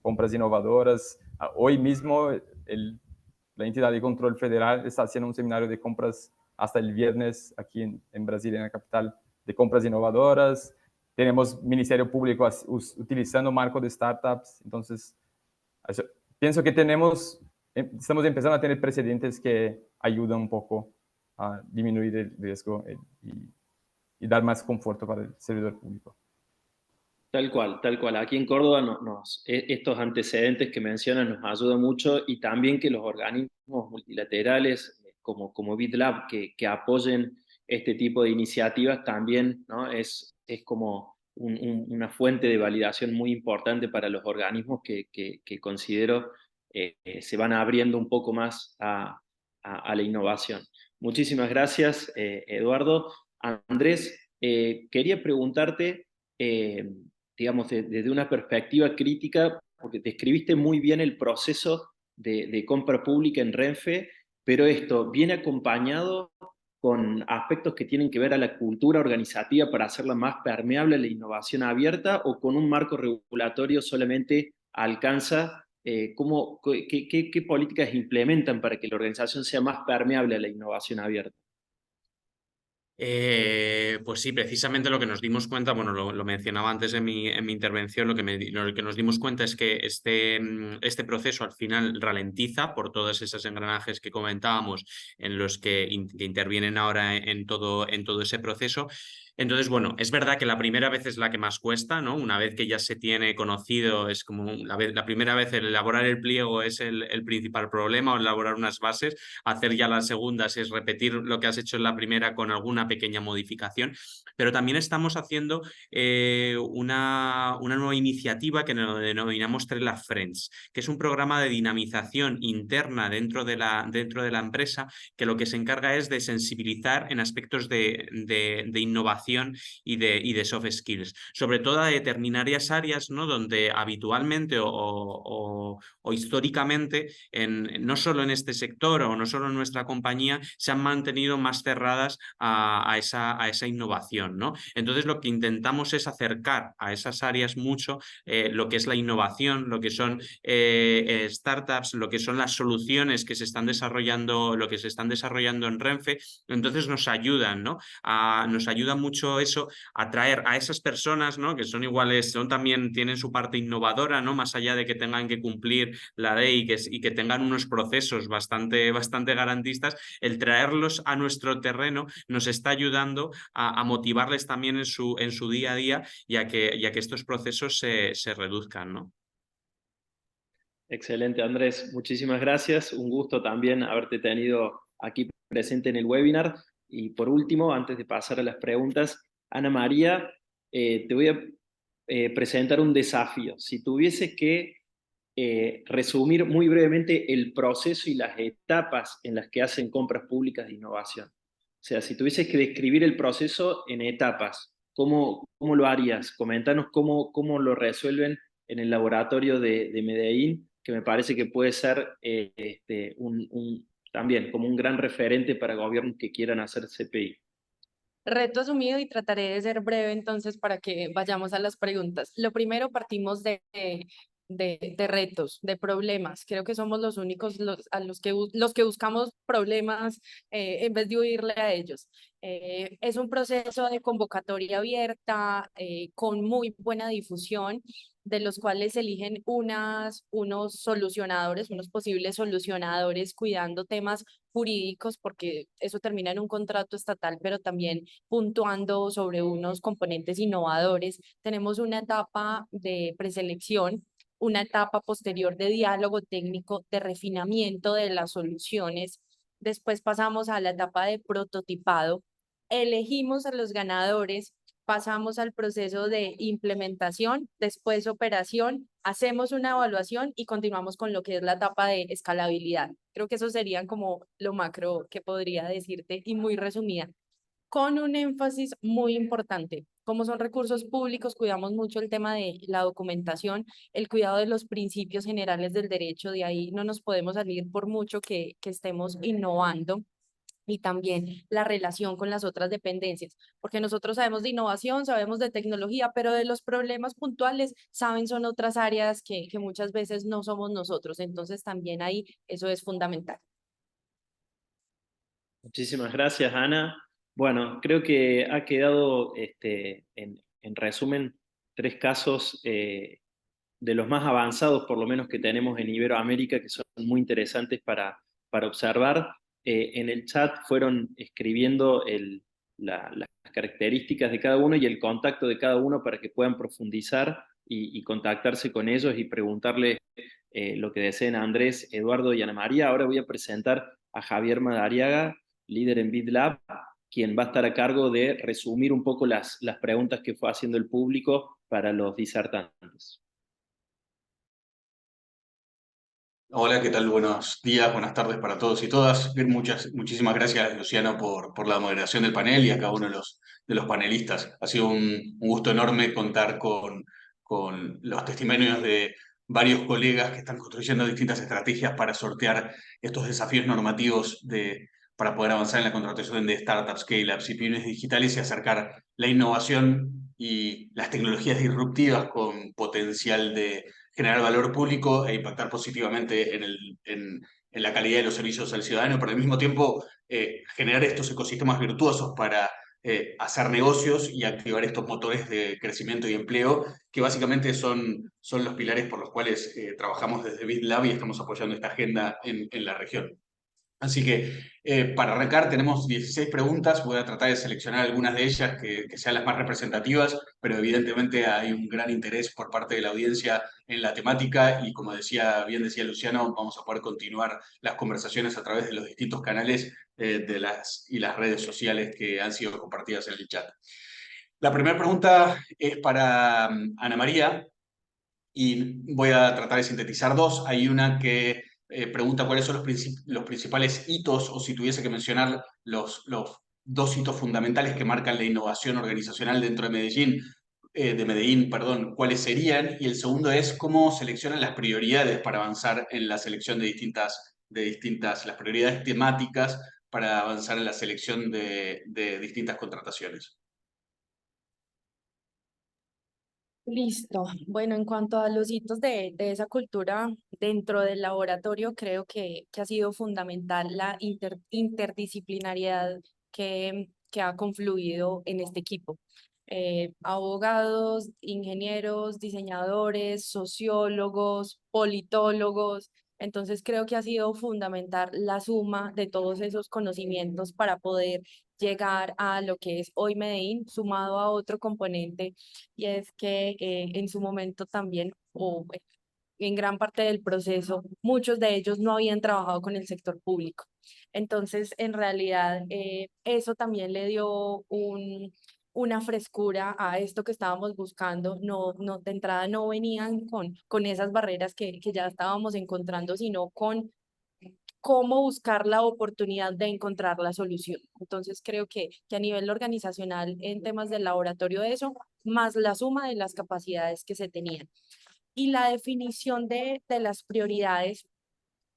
compras innovadoras. Hoy mismo la entidad de control federal está haciendo un seminario de compras hasta el viernes aquí en Brasil, en la capital, de compras innovadoras. Tenemos Ministerio Público utilizando marco de startups. Entonces, pienso que estamos empezando a tener precedentes que ayudan un poco a disminuir el riesgo y dar más conforto para el servidor público. Tal cual, tal cual. Aquí en Córdoba estos antecedentes que mencionan nos ayudan mucho y también que los organismos multilaterales como BidLab que apoyen este tipo de iniciativas también, ¿no? Es como una fuente de validación muy importante para los organismos que considero se van abriendo un poco más a la innovación. Muchísimas gracias, Eduardo. Andrés, quería preguntarte digamos, desde una perspectiva crítica, porque describiste muy bien el proceso de compra pública en Renfe, pero esto viene acompañado con aspectos que tienen que ver a la cultura organizativa para hacerla más permeable a la innovación abierta, o con un marco regulatorio solamente alcanza, ¿qué políticas implementan para que la organización sea más permeable a la innovación abierta? Pues sí, precisamente lo que nos dimos cuenta, bueno, lo mencionaba antes en mi intervención, lo que nos dimos cuenta es que este proceso al final ralentiza por todos esos engranajes que comentábamos en los que intervienen ahora en todo ese proceso. Entonces, bueno, es verdad que la primera vez es la que más cuesta, ¿no? Una vez que ya se tiene conocido, es como la primera vez el elaborar el pliego es el principal problema, o elaborar unas bases. Hacer ya las segundas es repetir lo que has hecho en la primera con alguna pequeña modificación. Pero también estamos haciendo una nueva iniciativa que nos denominamos Trello Friends, que es un programa de dinamización interna dentro de la empresa, que lo que se encarga es de sensibilizar en aspectos de innovación y de soft skills, sobre todo a determinadas áreas, ¿no? Donde habitualmente o históricamente, no solo en este sector o no solo en nuestra compañía, se han mantenido más cerradas a esa innovación, ¿no? Entonces lo que intentamos es acercar a esas áreas mucho lo que es la innovación, lo que son startups, lo que son las soluciones que se están desarrollando, lo que se están desarrollando en Renfe. Entonces nos ayudan, ¿no? Nos ayuda mucho eso a atraer a esas personas, ¿no? Que son iguales, también tienen su parte innovadora, ¿no? Más allá de que tengan que cumplir la ley y que tengan unos procesos bastante garantistas, el traerlos a nuestro terreno nos está ayudando a motivarles también en su día a día, y a que estos procesos se reduzcan, ¿no? Excelente, Andrés. Muchísimas gracias. Un gusto también haberte tenido aquí presente en el webinar. Y por último, antes de pasar a las preguntas, Ana María, te voy a presentar un desafío. Si tuvieses que resumir muy brevemente el proceso y las etapas en las que hacen compras públicas de innovación. O sea, si tuvieses que describir el proceso en etapas, ¿cómo lo harías? Coméntanos cómo lo resuelven en el laboratorio de Medellín, que me parece que puede ser también como un gran referente para gobiernos que quieran hacer CPI. Reto asumido y trataré de ser breve entonces para que vayamos a las preguntas. Lo primero, partimos de retos, de problemas. Creo que somos los únicos los que buscamos problemas en vez de huirle a ellos. Es un proceso de convocatoria abierta con muy buena difusión, de los cuales se eligen unos solucionadores, unos posibles solucionadores, cuidando temas jurídicos, porque eso termina en un contrato estatal, pero también puntuando sobre unos componentes innovadores. Tenemos una etapa de preselección, una etapa posterior de diálogo técnico, de refinamiento de las soluciones. Después pasamos a la etapa de prototipado, elegimos a los ganadores, pasamos al proceso de implementación, después operación, hacemos una evaluación y continuamos con lo que es la etapa de escalabilidad. Creo que eso sería como lo macro que podría decirte y muy resumida, con un énfasis muy importante. Como son recursos públicos, cuidamos mucho el tema de la documentación, el cuidado de los principios generales del derecho, de ahí no nos podemos salir por mucho que estemos innovando. Y también la relación con las otras dependencias, porque nosotros sabemos de innovación, sabemos de tecnología, pero de los problemas puntuales, saben, son otras áreas que muchas veces no somos nosotros. Entonces también ahí eso es fundamental. Muchísimas gracias, Ana. Bueno, creo que ha quedado, en resumen, 3 casos de los más avanzados, por lo menos que tenemos en Iberoamérica, que son muy interesantes para observar. En el chat fueron escribiendo las características de cada uno y el contacto de cada uno para que puedan profundizar y contactarse con ellos y preguntarle lo que deseen a Andrés, Eduardo y Ana María. Ahora voy a presentar a Javier Madariaga, líder en BitLab, quien va a estar a cargo de resumir un poco las preguntas que fue haciendo el público para los disertantes. Hola, ¿qué tal? Buenos días, buenas tardes para todos y todas. Bien, muchísimas gracias, Luciano, por la moderación del panel y a cada uno de los panelistas. Ha sido un gusto enorme contar con los testimonios de varios colegas que están construyendo distintas estrategias para sortear estos desafíos normativos para poder avanzar en la contratación de startups, scale-ups y pymes digitales y acercar la innovación y las tecnologías disruptivas con potencial de generar valor público e impactar positivamente en la calidad de los servicios al ciudadano, pero al mismo tiempo generar estos ecosistemas virtuosos para hacer negocios y activar estos motores de crecimiento y empleo, que básicamente son los pilares por los cuales trabajamos desde BitLab y estamos apoyando esta agenda en la región. Así que para arrancar tenemos 16 preguntas, voy a tratar de seleccionar algunas de ellas que sean las más representativas, pero evidentemente hay un gran interés por parte de la audiencia en la temática y como bien decía Luciano, vamos a poder continuar las conversaciones a través de los distintos canales y las redes sociales que han sido compartidas en el chat. La primera pregunta es para Ana María y voy a tratar de sintetizar dos. Hay una que pregunta cuáles son los principales hitos, o si tuviese que mencionar los dos hitos fundamentales que marcan la innovación organizacional dentro de Medellín, perdón, cuáles serían. Y el segundo es cómo seleccionan las prioridades para avanzar en la selección las prioridades temáticas para avanzar en la selección de distintas contrataciones. Listo. Bueno, en cuanto a los hitos de esa cultura dentro del laboratorio, creo que ha sido fundamental la interdisciplinariedad que ha confluido en este equipo. Abogados, ingenieros, diseñadores, sociólogos, politólogos. Entonces creo que ha sido fundamental la suma de todos esos conocimientos para poder llegar a lo que es hoy Medellín, sumado a otro componente, y es que en su momento también, o en gran parte del proceso, muchos de ellos no habían trabajado con el sector público. Entonces, en realidad, eso también le dio una frescura a esto que estábamos buscando. No, de entrada no venían con esas barreras que ya estábamos encontrando, sino con cómo buscar la oportunidad de encontrar la solución. Entonces creo que a nivel organizacional en temas del laboratorio de eso, más la suma de las capacidades que se tenían. Y la definición de las prioridades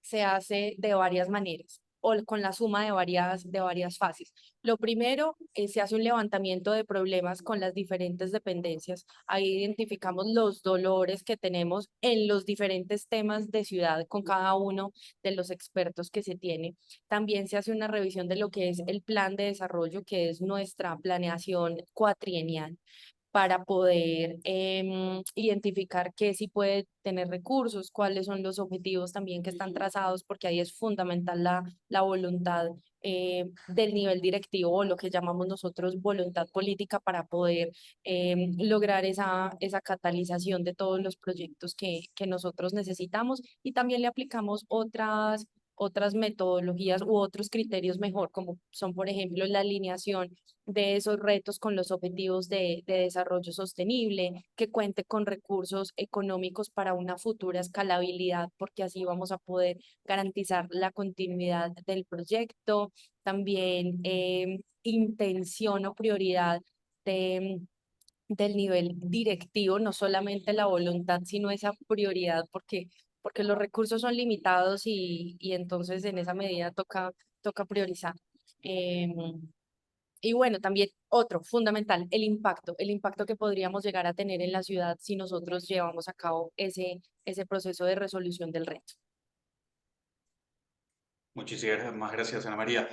se hace de varias maneras o con la suma de varias fases. Lo primero, se hace un levantamiento de problemas con las diferentes dependencias. Ahí identificamos los dolores que tenemos en los diferentes temas de ciudad con cada uno de los expertos que se tiene. También se hace una revisión de lo que es el plan de desarrollo, que es nuestra planeación cuatrienal, para poder identificar qué sí puede tener recursos, cuáles son los objetivos también que están trazados, porque ahí es fundamental la voluntad del nivel directivo, o lo que llamamos nosotros voluntad política, para poder lograr esa catalización de todos los proyectos que nosotros necesitamos. Y también le aplicamos otras metodologías u otros criterios mejor, como son, por ejemplo, la alineación de esos retos con los objetivos de desarrollo sostenible, que cuente con recursos económicos para una futura escalabilidad, porque así vamos a poder garantizar la continuidad del proyecto. También intención o prioridad de, del nivel directivo, no solamente la voluntad, sino esa prioridad, porque los recursos son limitados y entonces en esa medida toca priorizar. Y bueno, también otro fundamental, el impacto que podríamos llegar a tener en la ciudad si nosotros llevamos a cabo ese proceso de resolución del reto. Muchísimas gracias, Ana María.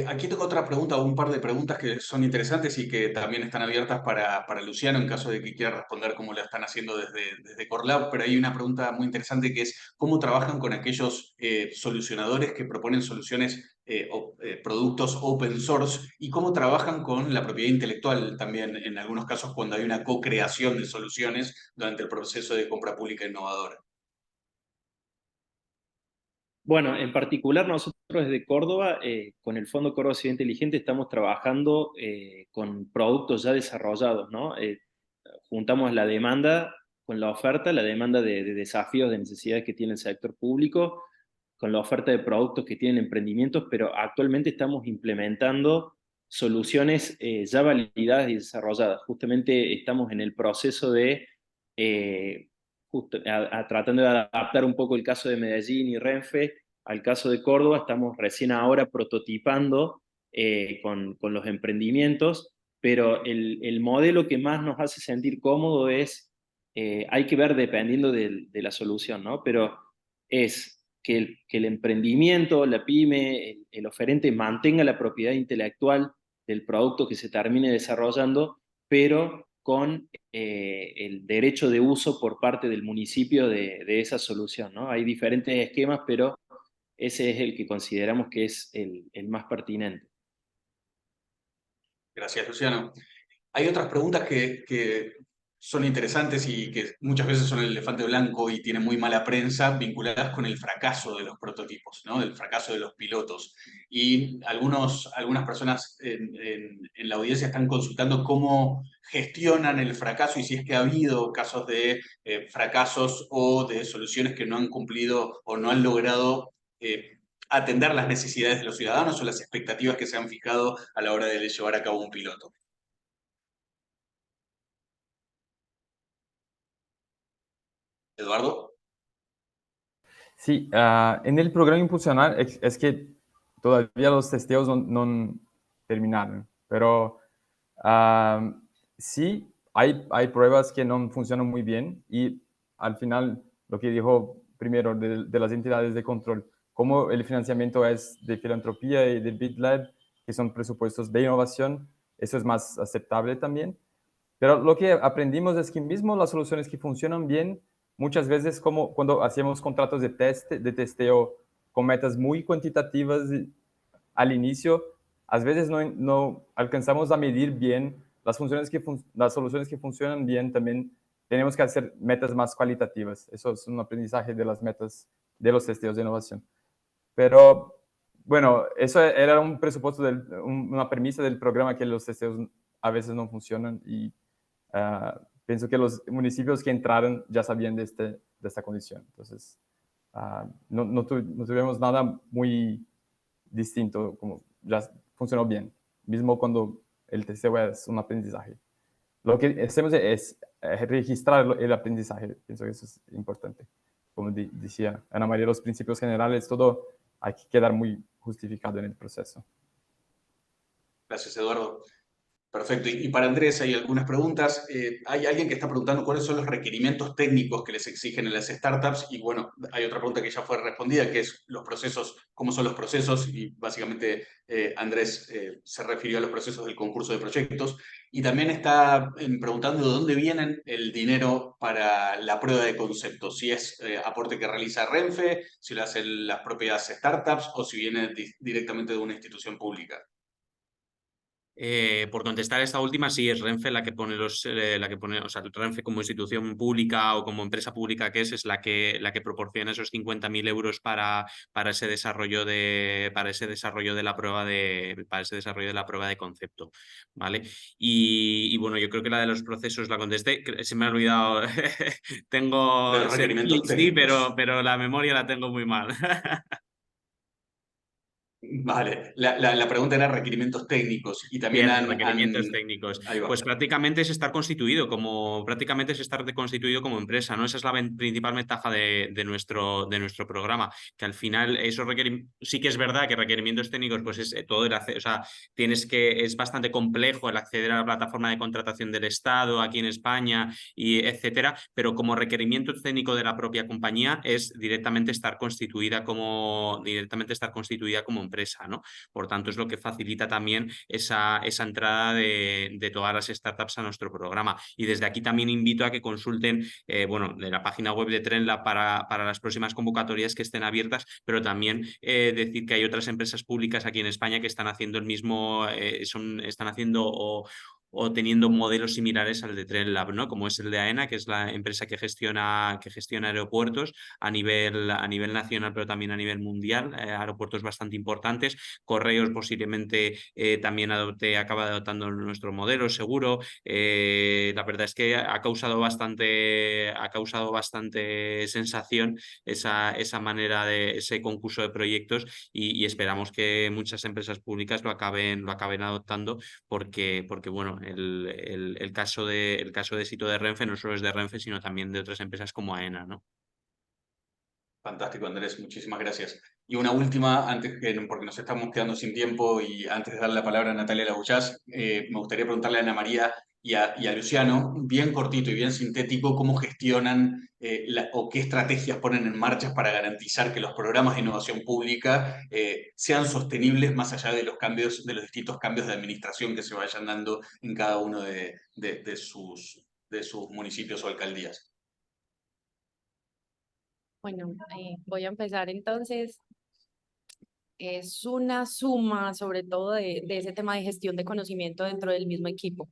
Aquí tengo otra pregunta, o un par de preguntas que son interesantes y que también están abiertas para Luciano en caso de que quiera responder como lo están haciendo desde Corlab, pero hay una pregunta muy interesante que es cómo trabajan con aquellos solucionadores que proponen soluciones o productos open source y cómo trabajan con la propiedad intelectual también en algunos casos cuando hay una co-creación de soluciones durante el proceso de compra pública innovadora. Bueno, en particular nosotros desde Córdoba, con el Fondo Córdoba Ciudad Inteligente, estamos trabajando con productos ya desarrollados, ¿no? Juntamos la demanda con la oferta, la demanda de desafíos, de necesidades que tiene el sector público, con la oferta de productos que tienen emprendimientos, pero actualmente estamos implementando soluciones ya validadas y desarrolladas. Justamente estamos en el proceso de tratando de adaptar un poco el caso de Medellín y Renfe al caso de Córdoba. Estamos recién ahora prototipando con los emprendimientos, pero el modelo que más nos hace sentir cómodo es, hay que ver dependiendo de la solución, ¿no? Pero es que el emprendimiento, la pyme, el oferente mantenga la propiedad intelectual del producto que se termine desarrollando, pero con el derecho de uso por parte del municipio de esa solución, ¿no? Hay diferentes esquemas, pero ese es el que consideramos que es el más pertinente. Gracias, Luciano. Hay otras preguntas que son interesantes y que muchas veces son el elefante blanco y tienen muy mala prensa vinculadas con el fracaso de los prototipos, ¿no? El fracaso de los pilotos. Y algunas personas en la audiencia están consultando cómo gestionan el fracaso y si es que ha habido casos de fracasos o de soluciones que no han cumplido o no han logrado atender las necesidades de los ciudadanos o las expectativas que se han fijado a la hora de llevar a cabo un piloto. Eduardo. Sí, en el programa Impulsionar es que todavía los testeos no terminaron, pero sí hay pruebas que no funcionan muy bien y al final lo que dijo primero de las entidades de control, como el financiamiento es de filantropía y de BitLab, que son presupuestos de innovación, eso es más aceptable también. Pero lo que aprendimos es que mismo las soluciones que funcionan bien, muchas veces como cuando hacemos contratos de testeo con metas muy cuantitativas al inicio, a veces no alcanzamos a medir bien las soluciones que funcionan bien. También tenemos que hacer metas más cualitativas. Eso es un aprendizaje de las metas de los testeos de innovación. Pero bueno, eso era un presupuesto, una premisa del programa, que los testeos a veces no funcionan y pienso que los municipios que entraron ya sabían de esta condición. Entonces, no tuvimos nada muy distinto, como ya funcionó bien, mismo cuando el testeo es un aprendizaje. Lo que hacemos es registrar el aprendizaje. Pienso que eso es importante. Como decía Ana María, los principios generales, todo hay que quedar muy justificado en el proceso. Gracias, Eduardo. Perfecto. Y para Andrés hay algunas preguntas. Hay alguien que está preguntando cuáles son los requerimientos técnicos que les exigen en las startups. Y bueno, hay otra pregunta que ya fue respondida, que es los procesos, cómo son los procesos. Y básicamente Andrés se refirió a los procesos del concurso de proyectos. Y también está preguntando de dónde viene el dinero para la prueba de concepto. Si es aporte que realiza Renfe, si lo hacen las propias startups o si viene directamente de una institución pública. Por contestar esta última, sí, es Renfe la que pone o sea, Renfe como institución pública o como empresa pública que es la que proporciona esos 50.000 euros para ese desarrollo de la prueba de concepto, ¿vale? Y bueno, yo creo que la de los procesos la contesté, se me ha olvidado. Tengo Los ser requerimientos PhD, técnicos. pero la memoria la tengo muy mal. Vale, la pregunta era requerimientos técnicos y también Cierto, requerimientos técnicos. Ahí va. Pues prácticamente es estar constituido como empresa, ¿no? Esa es la principal ventaja de nuestro programa, que al final esos sí que es verdad que requerimientos técnicos, pues es todo o sea, es bastante complejo el acceder a la plataforma de contratación del Estado aquí en España y etcétera, pero como requerimiento técnico de la propia compañía es directamente estar constituida como empresa, ¿no? Por tanto, es lo que facilita también esa entrada de todas las startups a nuestro programa. Y desde aquí también invito a que consulten de la página web de TrendLab para las próximas convocatorias que estén abiertas, pero también decir que hay otras empresas públicas aquí en España que están haciendo el mismo, están haciendo o teniendo modelos similares al de TrendLab, ¿no? Como es el de AENA, que es la empresa que gestiona aeropuertos a nivel nacional, pero también a nivel mundial, aeropuertos bastante importantes. Correos posiblemente también acaba adoptando nuestro modelo, seguro. La verdad es que ha causado bastante sensación esa manera de ese concurso de proyectos y esperamos que muchas empresas públicas lo acaben adoptando porque bueno, el caso de éxito de Renfe no solo es de Renfe, sino también de otras empresas como AENA, ¿no? Fantástico, Andrés, muchísimas gracias. Y una última, porque nos estamos quedando sin tiempo y antes de darle la palabra a Natalia Labullás, me gustaría preguntarle a Ana María y a Luciano, bien cortito y bien sintético, cómo gestionan o qué estrategias ponen en marcha para garantizar que los programas de innovación pública sean sostenibles más allá de los cambios, de los distintos cambios de administración que se vayan dando en cada uno de sus municipios o alcaldías. Bueno, voy a empezar entonces. es una suma, sobre todo de ese tema de gestión de conocimiento dentro del mismo equipo.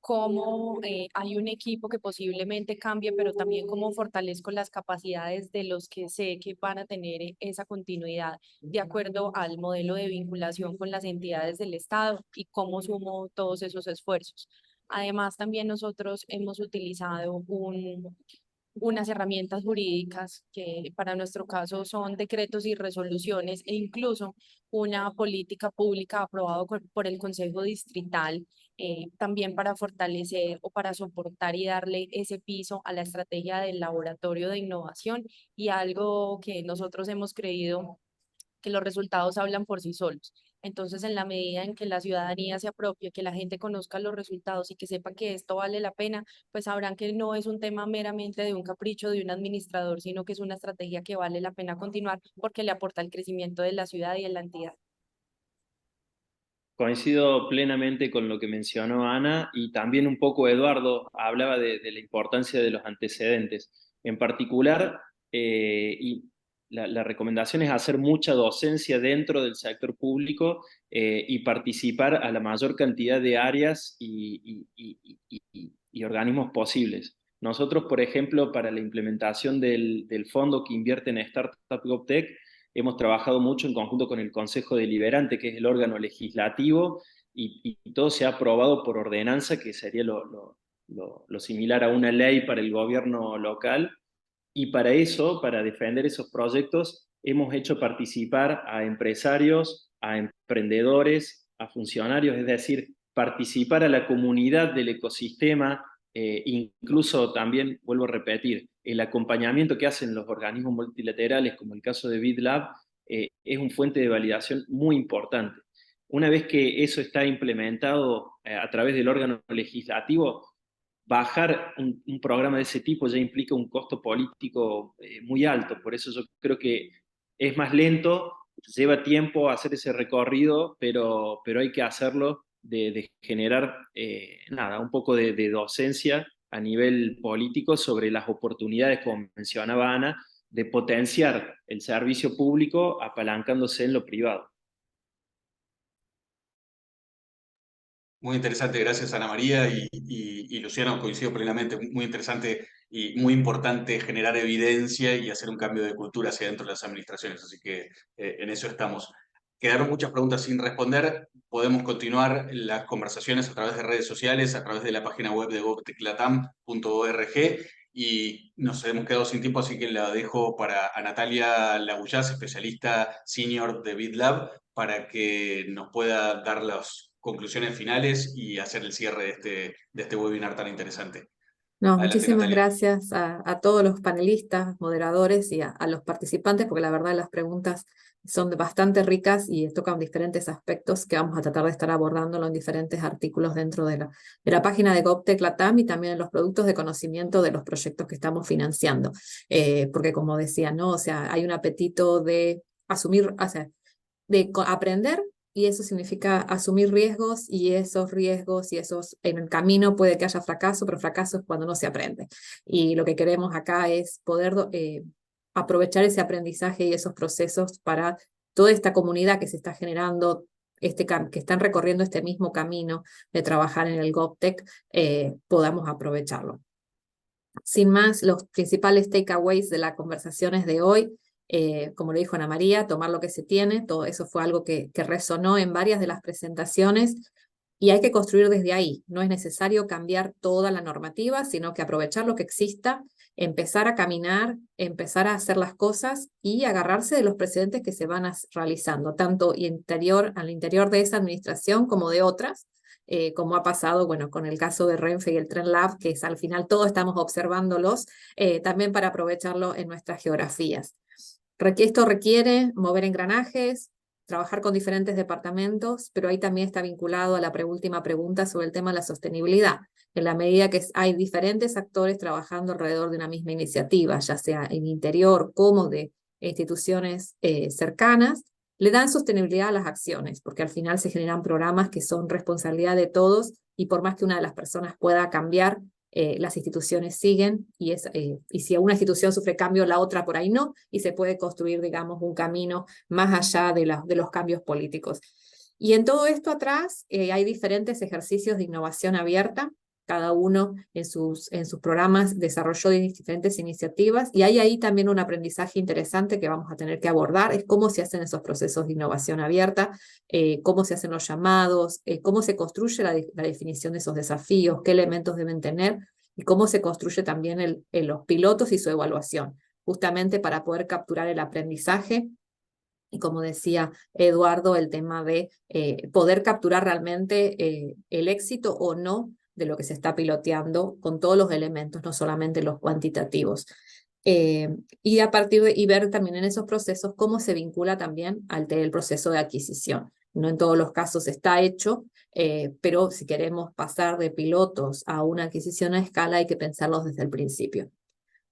Cómo hay un equipo que posiblemente cambie, pero también cómo fortalezco las capacidades de los que sé que van a tener esa continuidad de acuerdo al modelo de vinculación con las entidades del Estado y cómo sumo todos esos esfuerzos. Además, también nosotros hemos utilizado unas herramientas jurídicas que para nuestro caso son decretos y resoluciones e incluso una política pública aprobada por el Consejo Distrital, también para fortalecer o para soportar y darle ese piso a la estrategia del laboratorio de innovación y algo que nosotros hemos creído que los resultados hablan por sí solos. Entonces, en la medida en que la ciudadanía se apropie, que la gente conozca los resultados y que sepa que esto vale la pena, pues sabrán que no es un tema meramente de un capricho de un administrador, sino que es una estrategia que vale la pena continuar porque le aporta el crecimiento de la ciudad y de la entidad. Coincido plenamente con lo que mencionó Ana y también un poco Eduardo hablaba de la importancia de los antecedentes. En particular, y la recomendación es hacer mucha docencia dentro del sector público y participar a la mayor cantidad de áreas y organismos posibles. Nosotros, por ejemplo, para la implementación del fondo que invierte en Startup GovTech, hemos trabajado mucho en conjunto con el Consejo Deliberante, que es el órgano legislativo, y todo se ha aprobado por ordenanza, que sería lo similar a una ley para el gobierno local. Y para eso, para defender esos proyectos, hemos hecho participar a empresarios, a emprendedores, a funcionarios, es decir, participar a la comunidad del ecosistema, incluso también, vuelvo a repetir, el acompañamiento que hacen los organismos multilaterales, como el caso de BitLab, es una fuente de validación muy importante. Una vez que eso está implementado a través del órgano legislativo, bajar un programa de ese tipo ya implica un costo político muy alto. Por eso yo creo que es más lento, lleva tiempo hacer ese recorrido, pero hay que hacerlo de generar nada, un poco de docencia a nivel político sobre las oportunidades, como mencionaba Ana, de potenciar el servicio público apalancándose en lo privado. Muy interesante, gracias Ana María y Luciano, coincido plenamente, muy interesante y muy importante generar evidencia y hacer un cambio de cultura hacia dentro de las administraciones, así que en eso estamos. Quedaron muchas preguntas sin responder, podemos continuar las conversaciones a través de redes sociales, a través de la página web de govteclatam.org y nos hemos quedado sin tiempo, así que la dejo a Natalia Lagullás, especialista senior de BitLab, para que nos pueda dar las conclusiones finales y hacer el cierre de este webinar tan interesante. No, Adelante, muchísimas Natalia. gracias a todos los panelistas, moderadores y a los participantes, porque la verdad las preguntas son bastante ricas y tocan diferentes aspectos que vamos a tratar de estar abordando en diferentes artículos dentro de la página de GovTech Latam y también en los productos de conocimiento de los proyectos que estamos financiando. Porque como decía, ¿no? O sea, hay un apetito de asumir, o sea, de aprender, y eso significa asumir riesgos, y esos riesgos y esos en el camino puede que haya fracaso, pero fracaso es cuando no se aprende. Y lo que queremos acá es poder aprovechar ese aprendizaje y esos procesos para toda esta comunidad que se está generando, que están recorriendo este mismo camino de trabajar en el GovTech, podamos aprovecharlo. Sin más, los principales takeaways de las conversaciones de hoy, como lo dijo Ana María, tomar lo que se tiene, todo eso fue algo que resonó en varias de las presentaciones y hay que construir desde ahí. No es necesario cambiar toda la normativa, sino que aprovechar lo que exista, empezar a caminar, empezar a hacer las cosas y agarrarse de los precedentes que se van realizando, tanto al interior de esa administración como de otras, como ha pasado, bueno, con el caso de Renfe y el Tren Lab, que es, al final todos estamos observándolos, también para aprovecharlo en nuestras geografías. Esto requiere mover engranajes, trabajar con diferentes departamentos, pero ahí también está vinculado a la última pregunta sobre el tema de la sostenibilidad. En la medida que hay diferentes actores trabajando alrededor de una misma iniciativa, ya sea en interior como de instituciones cercanas, le dan sostenibilidad a las acciones, porque al final se generan programas que son responsabilidad de todos y por más que una de las personas pueda cambiar, las instituciones siguen y si una institución sufre cambio, la otra por ahí no, y se puede construir, digamos, un camino más allá de los cambios políticos. Y en todo esto atrás hay diferentes ejercicios de innovación abierta. Cada uno en sus programas desarrolló diferentes iniciativas y hay ahí también un aprendizaje interesante que vamos a tener que abordar, es cómo se hacen esos procesos de innovación abierta, cómo se hacen los llamados, cómo se construye la definición de esos desafíos, qué elementos deben tener y cómo se construye también los pilotos y su evaluación, justamente para poder capturar el aprendizaje. Y como decía Eduardo, el tema de poder capturar realmente el éxito o no de lo que se está piloteando con todos los elementos, no solamente los cuantitativos. Y a partir y ver también en esos procesos cómo se vincula también el proceso de adquisición. No en todos los casos está hecho, pero si queremos pasar de pilotos a una adquisición a escala hay que pensarlos desde el principio.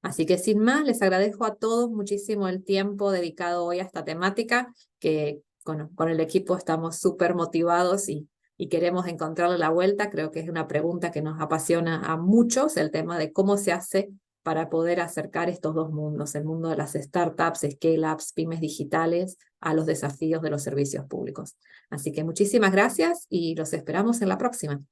Así que sin más, les agradezco a todos muchísimo el tiempo dedicado hoy a esta temática, que con el equipo estamos súper motivados y queremos encontrarle la vuelta. Creo que es una pregunta que nos apasiona a muchos, el tema de cómo se hace para poder acercar estos dos mundos, el mundo de las startups, scale-ups, pymes digitales, a los desafíos de los servicios públicos. Así que muchísimas gracias y los esperamos en la próxima.